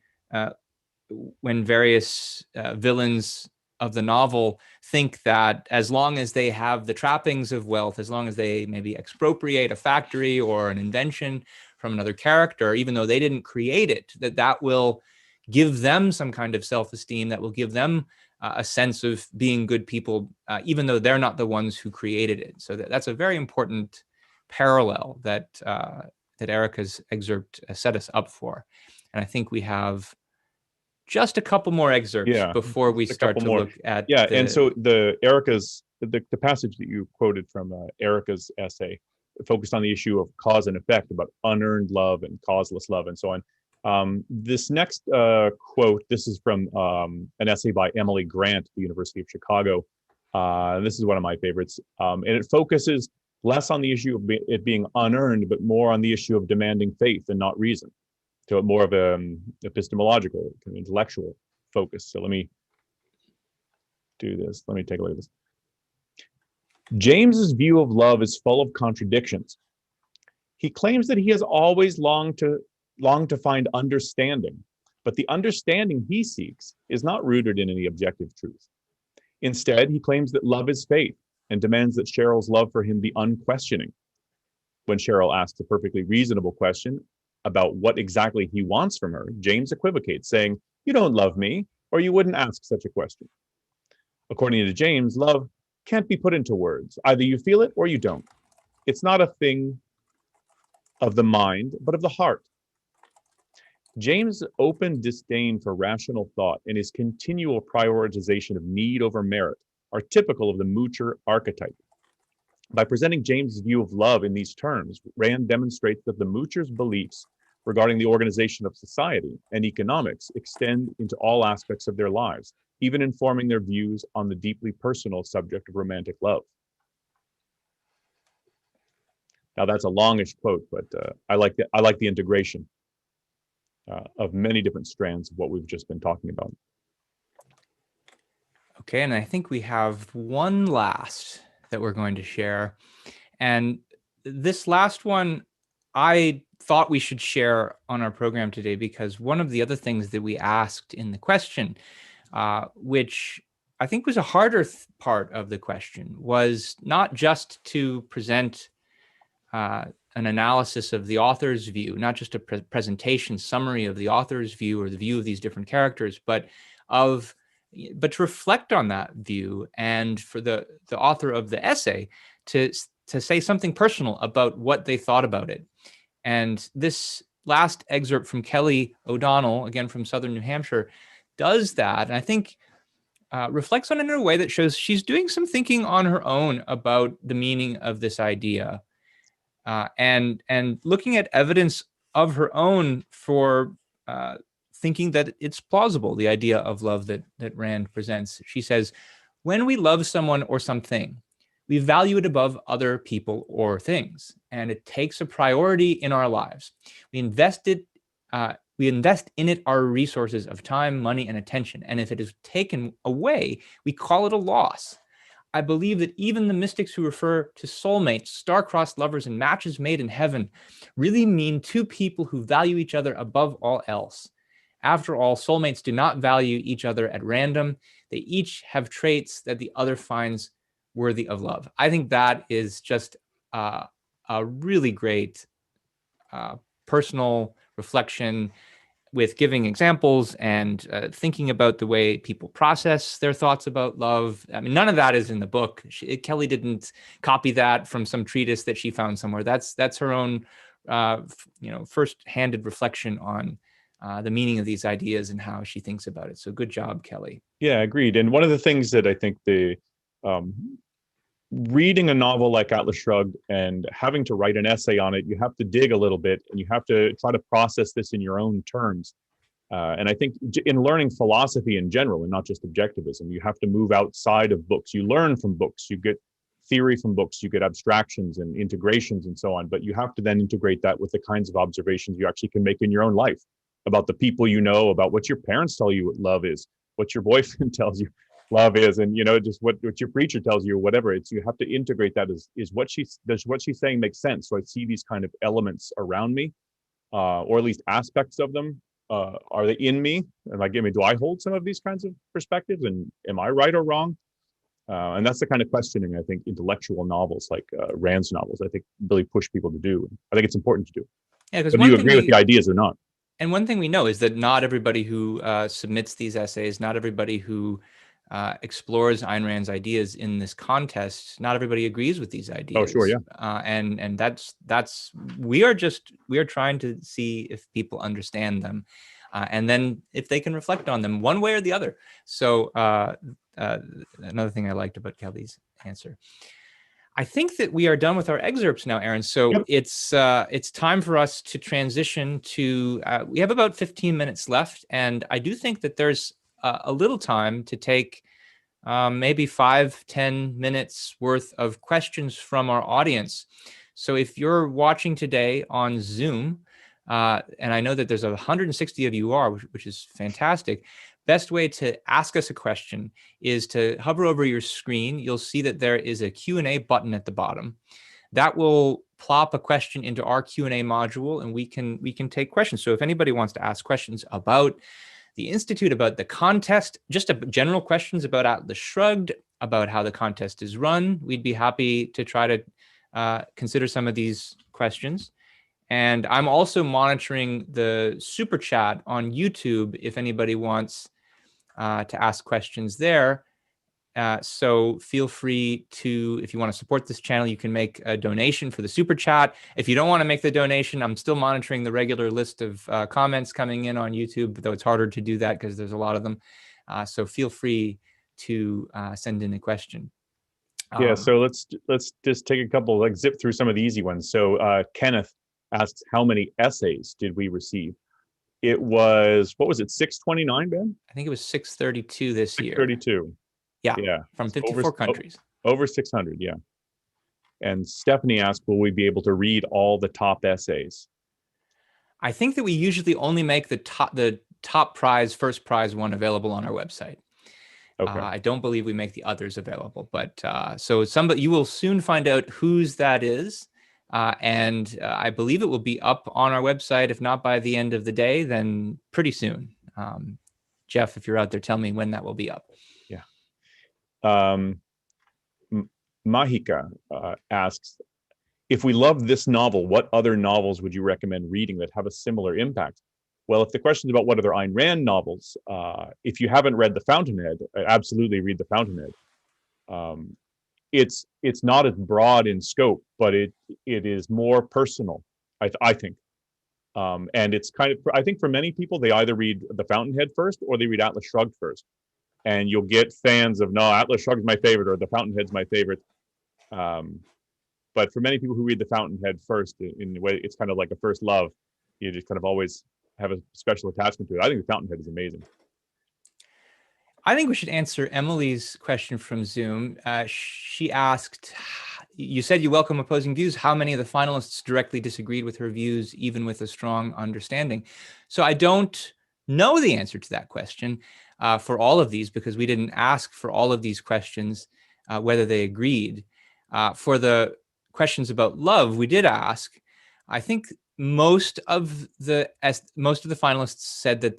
various villains of the novel think that as long as they have the trappings of wealth, as long as they maybe expropriate a factory or an invention from another character, even though they didn't create it, that will give them some kind of self-esteem, that will give them a sense of being good people, even though they're not the ones who created it. So that's a very important parallel that Erica's excerpt set us up for. And I think we have just a couple more excerpts before we start to look at. Yeah, and so the passage that you quoted from Erica's essay focused on the issue of cause and effect, about unearned love and causeless love and so on. This next quote, this is from an essay by Emily Grant at the University of Chicago. This is one of my favorites. And it focuses less on the issue of it being unearned, but more on the issue of demanding faith and not reason. So more of an epistemological, kind of intellectual focus. So let me do this. Let me take a look at this. James's view of love is full of contradictions. He claims that he has always longed to find understanding, but the understanding he seeks is not rooted in any objective truth. Instead, he claims that love is faith and demands that Cheryl's love for him be unquestioning. When Cheryl asks a perfectly reasonable question, about what exactly he wants from her, James equivocates, saying, "You don't love me, or you wouldn't ask such a question." According to James, love can't be put into words. Either you feel it or you don't. It's not a thing of the mind, but of the heart. James' open disdain for rational thought and his continual prioritization of need over merit are typical of the moocher archetype. By presenting James' view of love in these terms, Rand demonstrates that the moocher's beliefs regarding the organization of society and economics extend into all aspects of their lives, even informing their views on the deeply personal subject of romantic love. Now that's a longish quote, but I like the integration of many different strands of what we've just been talking about. Okay, and I think we have one last that we're going to share. And this last one, I thought we should share on our program today because one of the other things that we asked in the question, which I think was a harder part of the question, was not just to present an analysis of the author's view, not just a presentation summary of the author's view or the view of these different characters, but to reflect on that view, and for the author of the essay to say something personal about what they thought about it. And this last excerpt from Kelly O'Donnell, again from Southern New Hampshire, does that. And I think reflects on it in a way that shows she's doing some thinking on her own about the meaning of this idea, and looking at evidence of her own for thinking that it's plausible, the idea of love that Rand presents. She says, when we love someone or something, we value it above other people or things, and it takes a priority in our lives. We invest in it our resources of time, money, and attention. And if it is taken away, we call it a loss. I believe that even the mystics who refer to soulmates, star-crossed lovers, and matches made in heaven really mean two people who value each other above all else. After all, soulmates do not value each other at random. They each have traits that the other finds worthy of love. I think that is just a really great personal reflection, with giving examples and thinking about the way people process their thoughts about love. I mean, none of that is in the book. Kelly didn't copy that from some treatise that she found somewhere. That's her own, first-handed reflection on the meaning of these ideas and how she thinks about it. So good job, Kelly. Yeah, agreed. And one of the things that I think reading a novel like Atlas Shrugged and having to write an essay on it, you have to dig a little bit and you have to try to process this in your own terms. And I think in learning philosophy in general, and not just objectivism, you have to move outside of books. You learn from books, you get theory from books, you get abstractions and integrations and so on, but you have to then integrate that with the kinds of observations you actually can make in your own life about the people you know, about what your parents tell you what love is, what your boyfriend tells you love is, and just what your preacher tells you, or whatever. It's, you have to integrate that. Is what she's saying make sense? So I see these kind of elements around me, or at least aspects of them. Are they in me? Do I hold some of these kinds of perspectives, and am I right or wrong? And that's the kind of questioning I think intellectual novels like Rand's novels, I think, really push people to do. I think it's important to do. Yeah, because do you agree with the ideas or not? And one thing we know is that not everybody who submits these essays, not everybody who explores Ayn Rand's ideas in this contest, not everybody agrees with these ideas. Oh, sure, yeah. And that's we are trying to see if people understand them, and then if they can reflect on them one way or the other. So another thing I liked about Kelly's answer. I think that we are done with our excerpts now, Aaron. So yep. It's time for us to transition to, we have about 15 minutes left. And I do think that there's a little time to take maybe 5-10 minutes worth of questions from our audience. So if you're watching today on Zoom, and I know that there's 160 of you are, which is fantastic. Best way to ask us a question is to hover over your screen. You'll see that there is a Q&A button at the bottom. That will plop a question into our Q&A module, and we can take questions. So if anybody wants to ask questions about the Institute, about the contest, just general questions about Atlas Shrugged, about how the contest is run, we'd be happy to try to consider some of these questions. And I'm also monitoring the super chat on YouTube if anybody wants to ask questions there. So feel free to, if you want to support this channel, you can make a donation for the super chat. If you don't want to make the donation, I'm still monitoring the regular list of comments coming in on YouTube, though it's harder to do that because there's a lot of them. So feel free to send in a question. Yeah, so let's just take a couple, like zip through some of the easy ones. So Kenneth asks, how many essays did we receive? It was, what was it, 629, Ben? I think it was 632 this year. 632. Yeah, Yeah. from 54 countries. Over 600, yeah. And Stephanie asked, will we be able to read all the top essays? I think that we usually only make the top prize, first prize one available on our website. Okay. I don't believe we make the others available, but so you will soon find out whose that is. And I believe it will be up on our website. If not by the end of the day, then pretty soon. Jeff, if you're out there, tell me when that will be up. Yeah. Mahika asks, if we love this novel, what other novels would you recommend reading that have a similar impact? Well, if the question is about what other Ayn Rand novels, if you haven't read The Fountainhead, absolutely read The Fountainhead. It's not as broad in scope, but it is more personal, I think. And it's kind of, I think for many people, they either read The Fountainhead first or they read Atlas Shrugged first. And you'll get fans of, no, Atlas Shrugged is my favorite or The Fountainhead's my favorite. But for many people who read The Fountainhead first, in a way, it's kind of like a first love. You just kind of always have a special attachment to it. I think The Fountainhead is amazing. I think we should answer Emily's question from Zoom. She asked, you said you welcome opposing views. How many of the finalists directly disagreed with her views, even with a strong understanding? So I don't know the answer to that question for all of these, because we didn't ask for all of these questions, whether they agreed. For the questions about love, we did ask. I think most of the finalists said that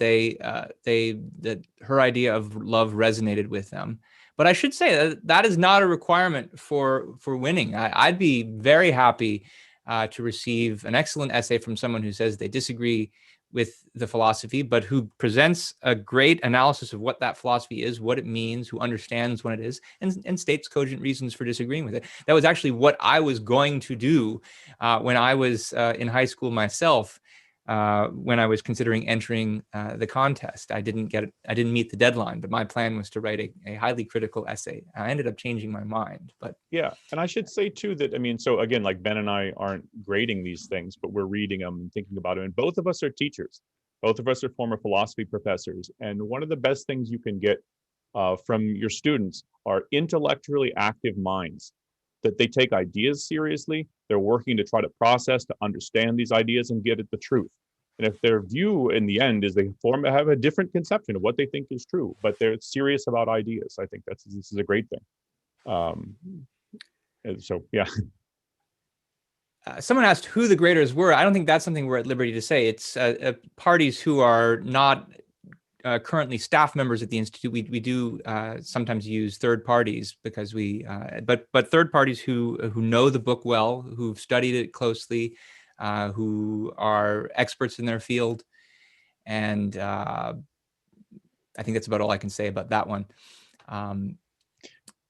that her idea of love resonated with them. But I should say that is not a requirement for winning. I'd be very happy to receive an excellent essay from someone who says they disagree with the philosophy, but who presents a great analysis of what that philosophy is, what it means, who understands what it is, and states cogent reasons for disagreeing with it. That was actually what I was going to do when I was in high school myself, when I was considering entering the contest. I didn't meet the deadline, but my plan was to write a highly critical essay. I ended up changing my mind, but yeah. And I should say too that, I mean, so again, like Ben and I aren't grading these things, but we're reading them and thinking about them. And both of us are teachers. Both of us are former philosophy professors. And one of the best things you can get from your students are intellectually active minds, that they take ideas seriously. They're working to try to process, to understand these ideas and get at the truth. And if their view in the end is they have a different conception of what they think is true, but they're serious about ideas, I think this is a great thing. So, yeah. Someone asked who the graders were. I don't think that's something we're at liberty to say. It's parties who are not currently staff members at the Institute. We do sometimes use third parties because but third parties who know the book well, who've studied it closely, who are experts in their field. And I think that's about all I can say about that one.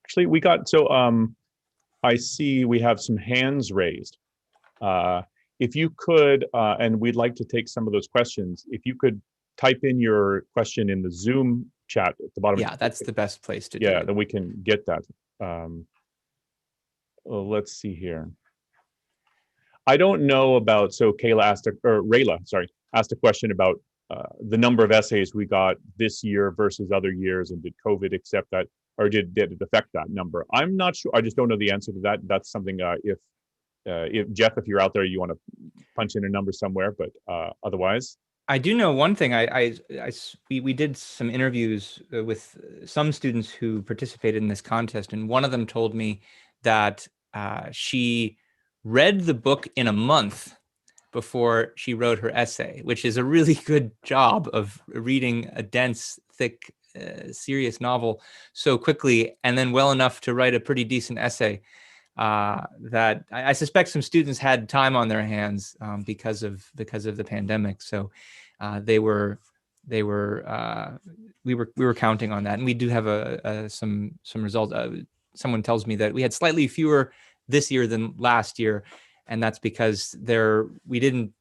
Actually, we got, I see we have some hands raised. If you could, and we'd like to take some of those questions, if you could type in your question in the Zoom chat at the bottom. Yeah, that's the best place to do Yeah, it. then we can get that. Let's see here. I don't know about, so Rayla asked a question about the number of essays we got this year versus other years, and did COVID accept that, or did it affect that number? I'm not sure. I just don't know the answer to that. That's something if Jeff, if you're out there, you want to punch in a number somewhere, but otherwise. I do know one thing. We did some interviews with some students who participated in this contest, and one of them told me that she read the book in a month before she wrote her essay, which is a really good job of reading a dense, thick, serious novel so quickly, and then well enough to write a pretty decent essay. that I suspect some students had time on their hands because of the pandemic. So we were counting on that, and we do have some results. Someone tells me that we had slightly fewer this year than last year, and that's because we didn't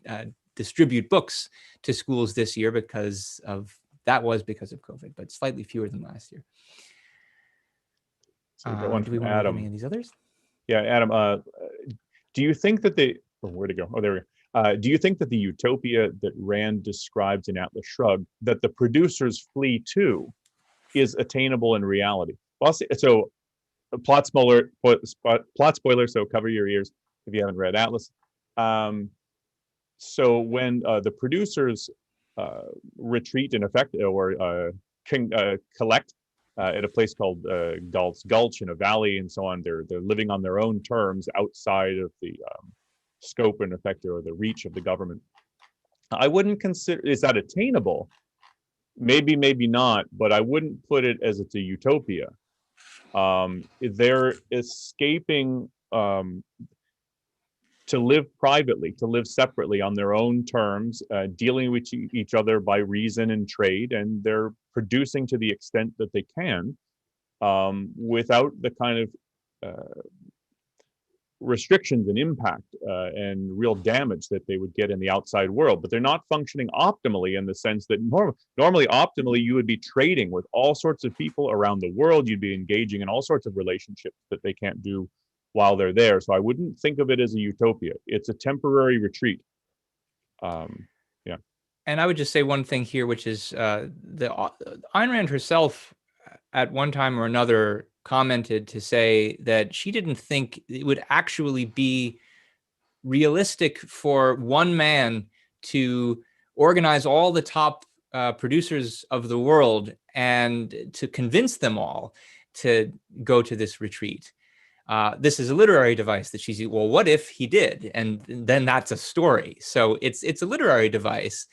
distribute books to schools this year because of COVID, but slightly fewer than last year. So we got one do we from want to read Adam. any of these others? Yeah, Adam. Do you think that where'd it go? Oh, there we go. Do you think that the utopia that Rand describes in Atlas Shrugged, that the producers flee to, is attainable in reality? Well, so plot spoiler. So cover your ears if you haven't read Atlas. So when the producers retreat in effect, or collect at a place called Galt's Gulch in a valley and so on, they're living on their own terms outside of the scope and effect or the reach of the government. I wouldn't consider, is that attainable? Maybe, maybe not, but I wouldn't put it as it's a utopia. They're escaping to live privately, to live separately on their own terms, dealing with each other by reason and trade, and they're producing to the extent that they can without the kind of restrictions and impact and real damage that they would get in the outside world. But they're not functioning optimally in the sense that normally optimally you would be trading with all sorts of people around the world. You'd be engaging in all sorts of relationships that they can't do while they're there. So I wouldn't think of it as a utopia. It's a temporary retreat. Yeah. And I would just say one thing here, which is Ayn Rand herself at one time or another commented to say that she didn't think it would actually be realistic for one man to organize all the top producers of the world and to convince them all to go to this retreat. This is a literary device that she's, well, what if he did? And then that's a story. So it's a literary device.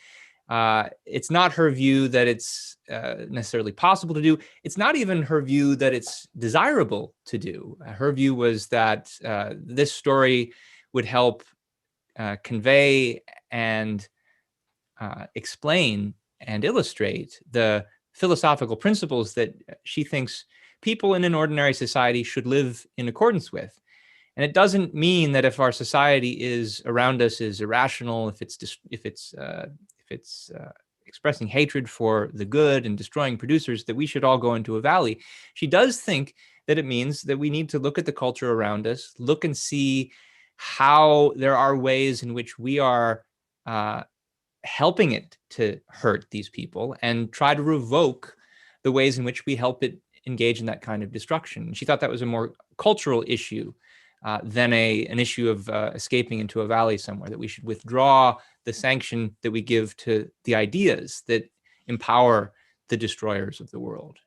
It's not her view that it's necessarily possible to do. It's not even her view that it's desirable to do. Her view was that this story would help convey and explain and illustrate the philosophical principles that she thinks people in an ordinary society should live in accordance with. And it doesn't mean that if our society is around us is irrational, if it's expressing hatred for the good and destroying producers, that we should all go into a valley. She does think that it means that we need to look at the culture around us, look and see how there are ways in which we are helping it to hurt these people, and try to revoke the ways in which we help it engage in that kind of destruction. She thought that was a more cultural issue than an issue of escaping into a valley somewhere, that we should withdraw the sanction that we give to the ideas that empower the destroyers of the world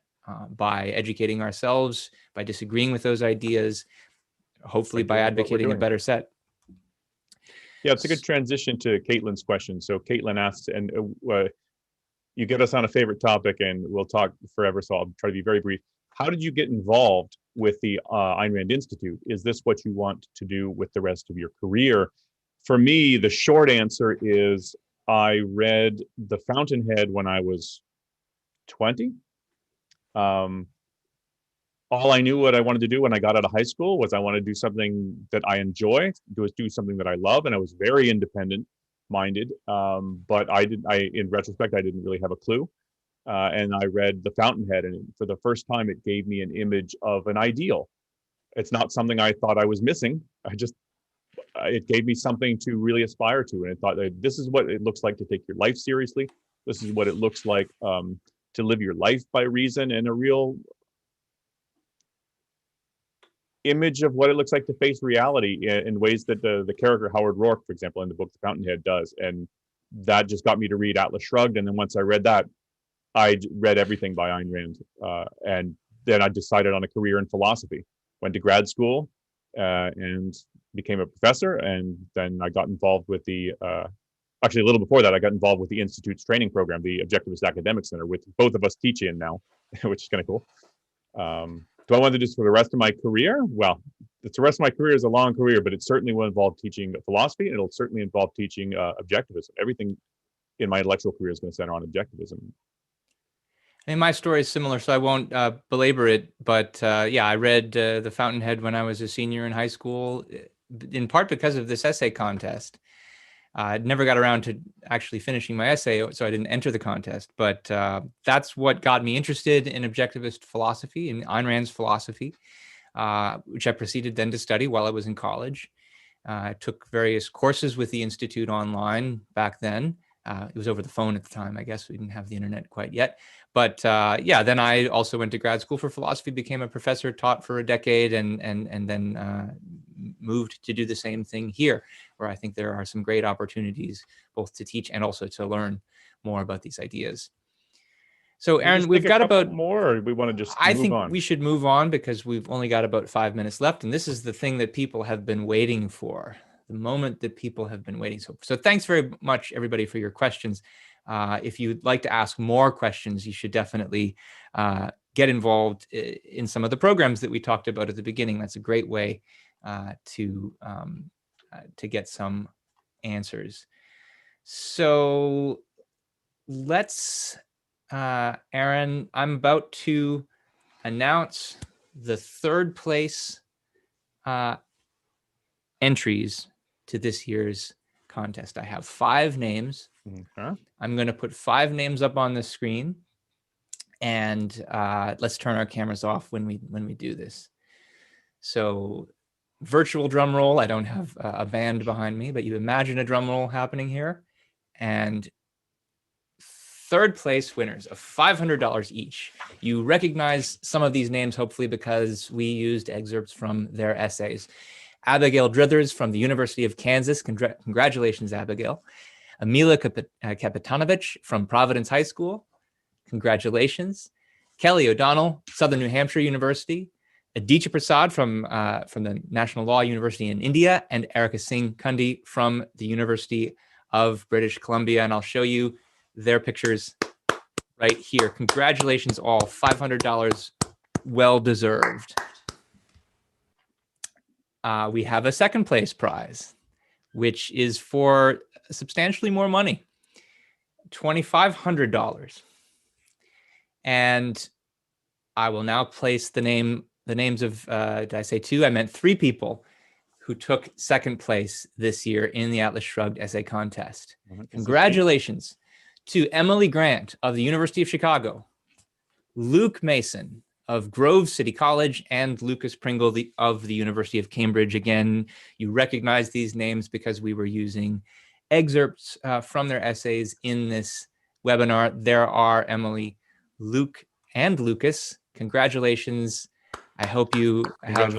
by educating ourselves, by disagreeing with those ideas, hopefully by advocating a better set. Yeah, it's a good transition to Caitlin's question. So Caitlin asks, and you get us on a favorite topic and we'll talk forever, so I'll try to be very brief. How did you get involved with the Ayn Rand Institute? Is this what you want to do with the rest of your career? For me, the short answer is I read The Fountainhead when I was 20. All I knew what I wanted to do when I got out of high school was I wanted to do something that I enjoy, do something that I love, and I was very independent minded. But in retrospect, I didn't really have a clue. And I read The Fountainhead, and for the first time, it gave me an image of an ideal. It's not something I thought I was missing. It gave me something to really aspire to. And I thought that this is what it looks like to take your life seriously. This is what it looks like to live your life by reason, and a real image of what it looks like to face reality in ways that the character Howard Rourke, for example, in the book The Fountainhead does. And that just got me to read Atlas Shrugged. And then once I read that, I read everything by Ayn Rand. And then I decided on a career in philosophy, went to grad school and became a professor. And then I got involved with actually a little before that, I got involved with the Institute's training program, the Objectivist Academic Center, with both of us teach in now, which is kind of cool. Do I want to do this for the rest of my career? Well, the rest of my career is a long career, but it certainly will involve teaching philosophy, and it'll certainly involve teaching objectivism. Everything in my intellectual career is going to center on objectivism. I mean, my story is similar, so I won't belabor it. But yeah, I read The Fountainhead when I was a senior in high school, in part because of this essay contest. I never got around to actually finishing my essay, so I didn't enter the contest. But that's what got me interested in objectivist philosophy, in Ayn Rand's philosophy, which I proceeded then to study while I was in college. I took various courses with the Institute online back then. It was over the phone at the time. I guess we didn't have the internet quite yet. But yeah, then I also went to grad school for philosophy, became a professor, taught for a decade, and then moved to do the same thing here, where I think there are some great opportunities both to teach and also to learn more about these ideas. So, Aaron, we've got about more, or we want to just I move think on? we should move on because we've only got about 5 minutes left, and this is the thing that people have been waiting for, the moment that people have been waiting for. So thanks very much, everybody, for your questions. If you'd like to ask more questions, you should definitely get involved in some of the programs that we talked about at the beginning. That's a great way to get some answers. So let's, Aaron, I'm about to announce the third place entries to this year's contest. I have 5 names. Okay. I'm going to put 5 names up on the screen, and let's turn our cameras off when we do this. So, virtual drum roll. I don't have a band behind me, but you imagine a drum roll happening here, and third place winners of $500 each. You recognize some of these names, hopefully, because we used excerpts from their essays. Abigail Drithers from the University of Kansas. Congratulations, Abigail. Emila Kapitanovich from Providence High School. Congratulations. Kelly O'Donnell, Southern New Hampshire University. Aditya Prasad from the National Law University in India. And Erica Singh Kundi from the University of British Columbia. And I'll show you their pictures right here. Congratulations all, $500, well deserved. We have a second place prize, which is for substantially more money, $2,500. And I will now place the names of, did I say 2? I meant 3 people who took second place this year in the Atlas Shrugged essay contest. Congratulations to Emily Grant of the University of Chicago, Luke Mason of Grove City College, and Lucas Pringle of the University of Cambridge. Again, you recognize these names because we were using excerpts from their essays in this webinar. There are Emily, Luke, and Lucas. Congratulations. I hope you have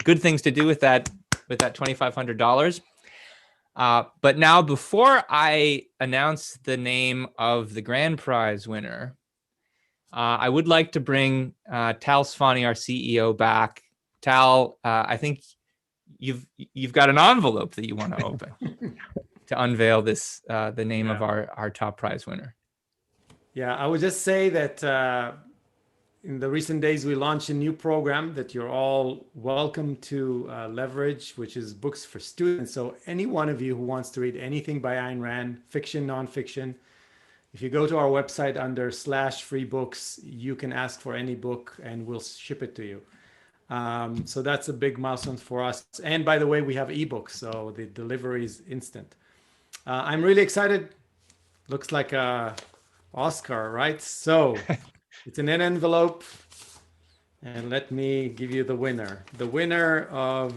good things to do with that $2,500. But now, before I announce the name of the grand prize winner, I would like to bring Tal Tsfany, our CEO, back. Tal, I think you've got an envelope that you want to open to unveil this the name of our top prize winner. Yeah, I would just say that in the recent days, we launched a new program that you're all welcome to leverage, which is Books for Students. So any one of you who wants to read anything by Ayn Rand, fiction, nonfiction, if you go to our website under /free books, you can ask for any book and we'll ship it to you. So that's a big milestone for us. And by the way, we have ebooks, so the delivery is instant. I'm really excited. Looks like a Oscar, right? So it's in an envelope. And let me give you the winner. The winner of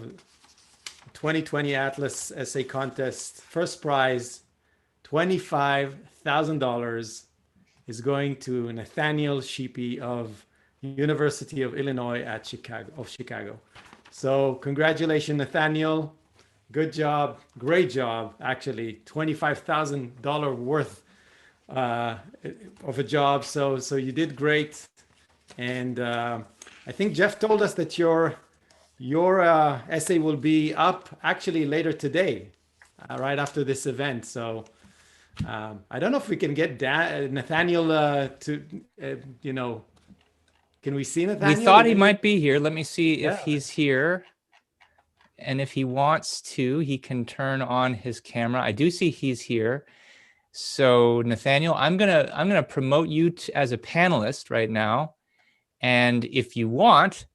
2020 Atlas Essay Contest, first prize, $25,000, is going to Nathaniel Sheepy of University of Illinois at Chicago. So congratulations, Nathaniel. Good job. Great job, actually. $25,000 worth of a job. So you did great. And I think Jeff told us that your essay will be up actually later today, right after this event. So I don't know if we can get Nathaniel to, can we see Nathaniel? We thought he might be here. Let me see if he's here. and if he wants to, he can turn on his camera. I do see he's here. So Nathaniel, I'm gonna promote you as a panelist right now, and if you want,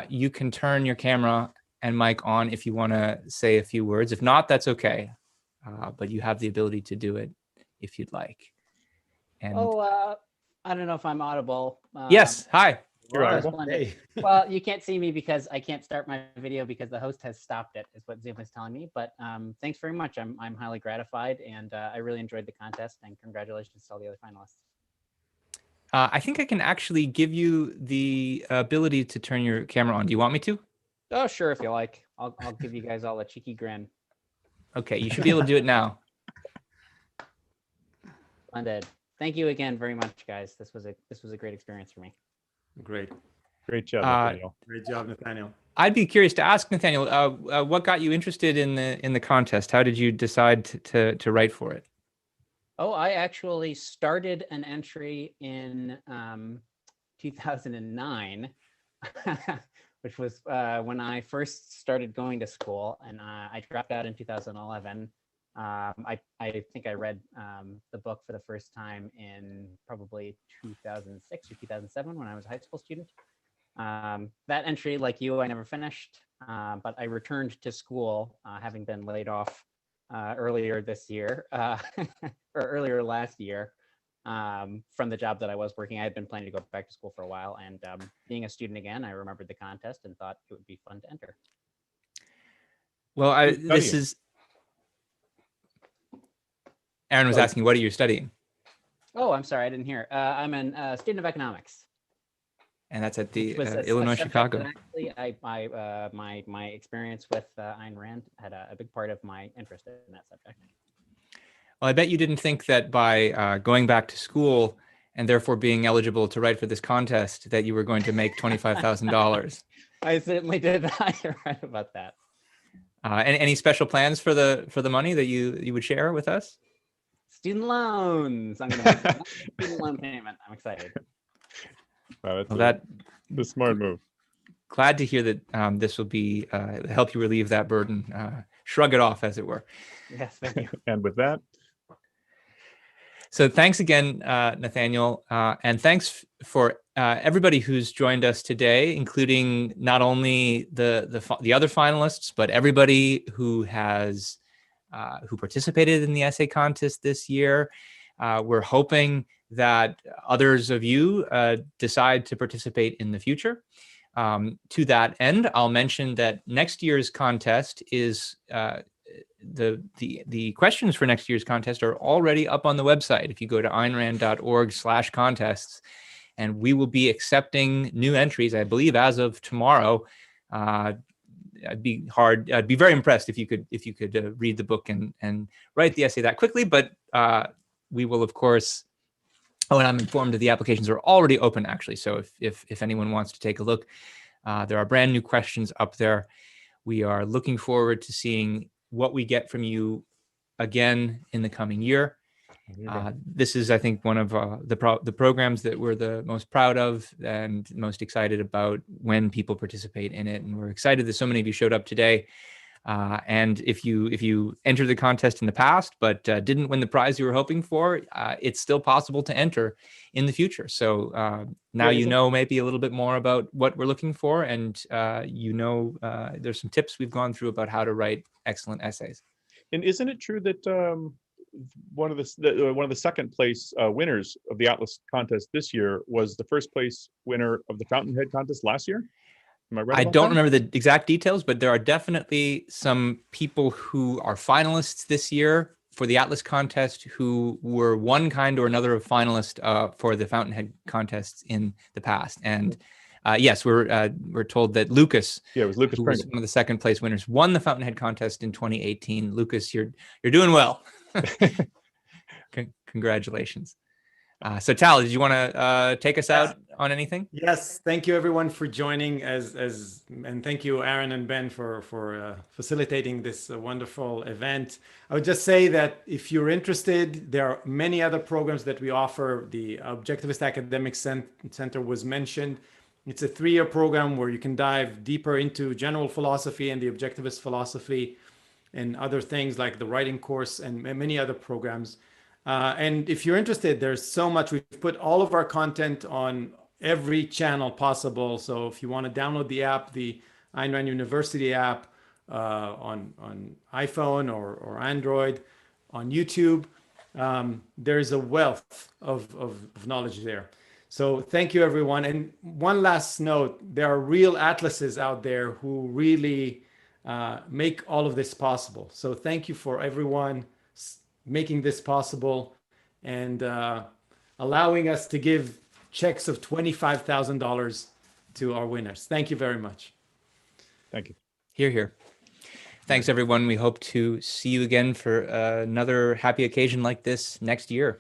you can turn your camera and mic on if you want to say a few words. If not, that's okay. But you have the ability to do it if you'd like. And I don't know if I'm audible. yes, hi. You're Wow, audible. Splendid. hey. Well, you can't see me because I can't start my video because the host has stopped it, is what Zoom is telling me. But thanks very much. I'm highly gratified, and I really enjoyed the contest. And congratulations to all the other finalists. I think I can actually give you the ability to turn your camera on. Do you want me to? Oh, sure, if you like. I'll give you guys all a cheeky grin. Okay, you should be able to do it now. Splendid. Thank you again very much, guys. This was a great experience for me. Great. Great job, Nathaniel. Great job, Nathaniel. I'd be curious to ask Nathaniel, what got you interested in the contest? How did you decide to write for it? Oh, I actually started an entry in 2009, which was when I first started going to school, and I dropped out in 2011. I think I read the book for the first time in probably 2006 or 2007 when I was a high school student. That entry, like you, I never finished, but I returned to school, having been laid off earlier this year, or earlier last year, from the job that I was working. I had been planning to go back to school for a while, and being a student again, I remembered the contest and thought it would be fun to enter. Well, Aaron was asking, what are you studying? Oh, I'm sorry, I didn't hear. I'm a student of economics. And that's at the Which was a Illinois, subject Chicago. that Actually, my experience with Ayn Rand had a big part of my interest in that subject. Well, I bet you didn't think that by going back to school and therefore being eligible to write for this contest that you were going to make $25,000. I certainly did. You're right about that. Any special plans for the money that you would share with us? Student loans. I'm going to make a student loan payment. I'm excited. Wow, that's Well, a smart move. glad to hear that this will be help you relieve that burden, shrug it off, as it were. Yes, thank you. And with that, So thanks again, Nathaniel, and thanks for everybody who's joined us today, including not only the other finalists, but everybody who has who participated in the essay contest this year. We're hoping that others of you decide to participate in the future. To that end, I'll mention that next year's contest is the questions for next year's contest are already up on the website. If you go to aynrand.org/contests, and we will be accepting new entries, I believe, as of tomorrow. I'd be very impressed if you could read the book and write the essay that quickly. But we will, of course. Oh, and I'm informed that the applications are already open, actually. So if anyone wants to take a look, there are brand new questions up there. We are looking forward to seeing what we get from you again in the coming year. This is, I think, one of the programs that we're the most proud of and most excited about when people participate in it. And we're excited that so many of you showed up today. And if you entered the contest in the past but didn't win the prize you were hoping for, it's still possible to enter in the future. So now you know maybe a little bit more about what we're looking for, and there's some tips we've gone through about how to write excellent essays. and isn't it true that one of the second place winners of the Atlas contest this year was the first place winner of the Fountainhead contest last year? Am I right? I about don't that? remember the exact details, but there are definitely some people who are finalists this year for the Atlas contest who were one kind or another of finalists for the Fountainhead contests in the past. And yes, we're told that Lucas, Yeah, it was Lucas who was Pringle. one of the second place winners, won the Fountainhead contest in 2018. Lucas, you're doing well. Congratulations. So Tal, did you want to take us out on anything? Yes, thank you everyone for joining, and thank you Aaron and Ben for facilitating this wonderful event. I would just say that if you're interested, there are many other programs that we offer. The Objectivist Academic Center was mentioned. It's a 3-year program where you can dive deeper into general philosophy and the objectivist philosophy and other things like the writing course and many other programs. And if you're interested, there's so much. We've put all of our content on every channel possible. So if you want to download the app, the Ayn Rand University app, on iPhone or Android, on YouTube, there's a wealth of knowledge there. So thank you, everyone. And one last note, there are real atlases out there who really make all of this possible. So thank you for everyone making this possible and allowing us to give checks of $25,000 to our winners. Thank you very much. Thank you. Hear, hear. Thanks, everyone. We hope to see you again for another happy occasion like this next year.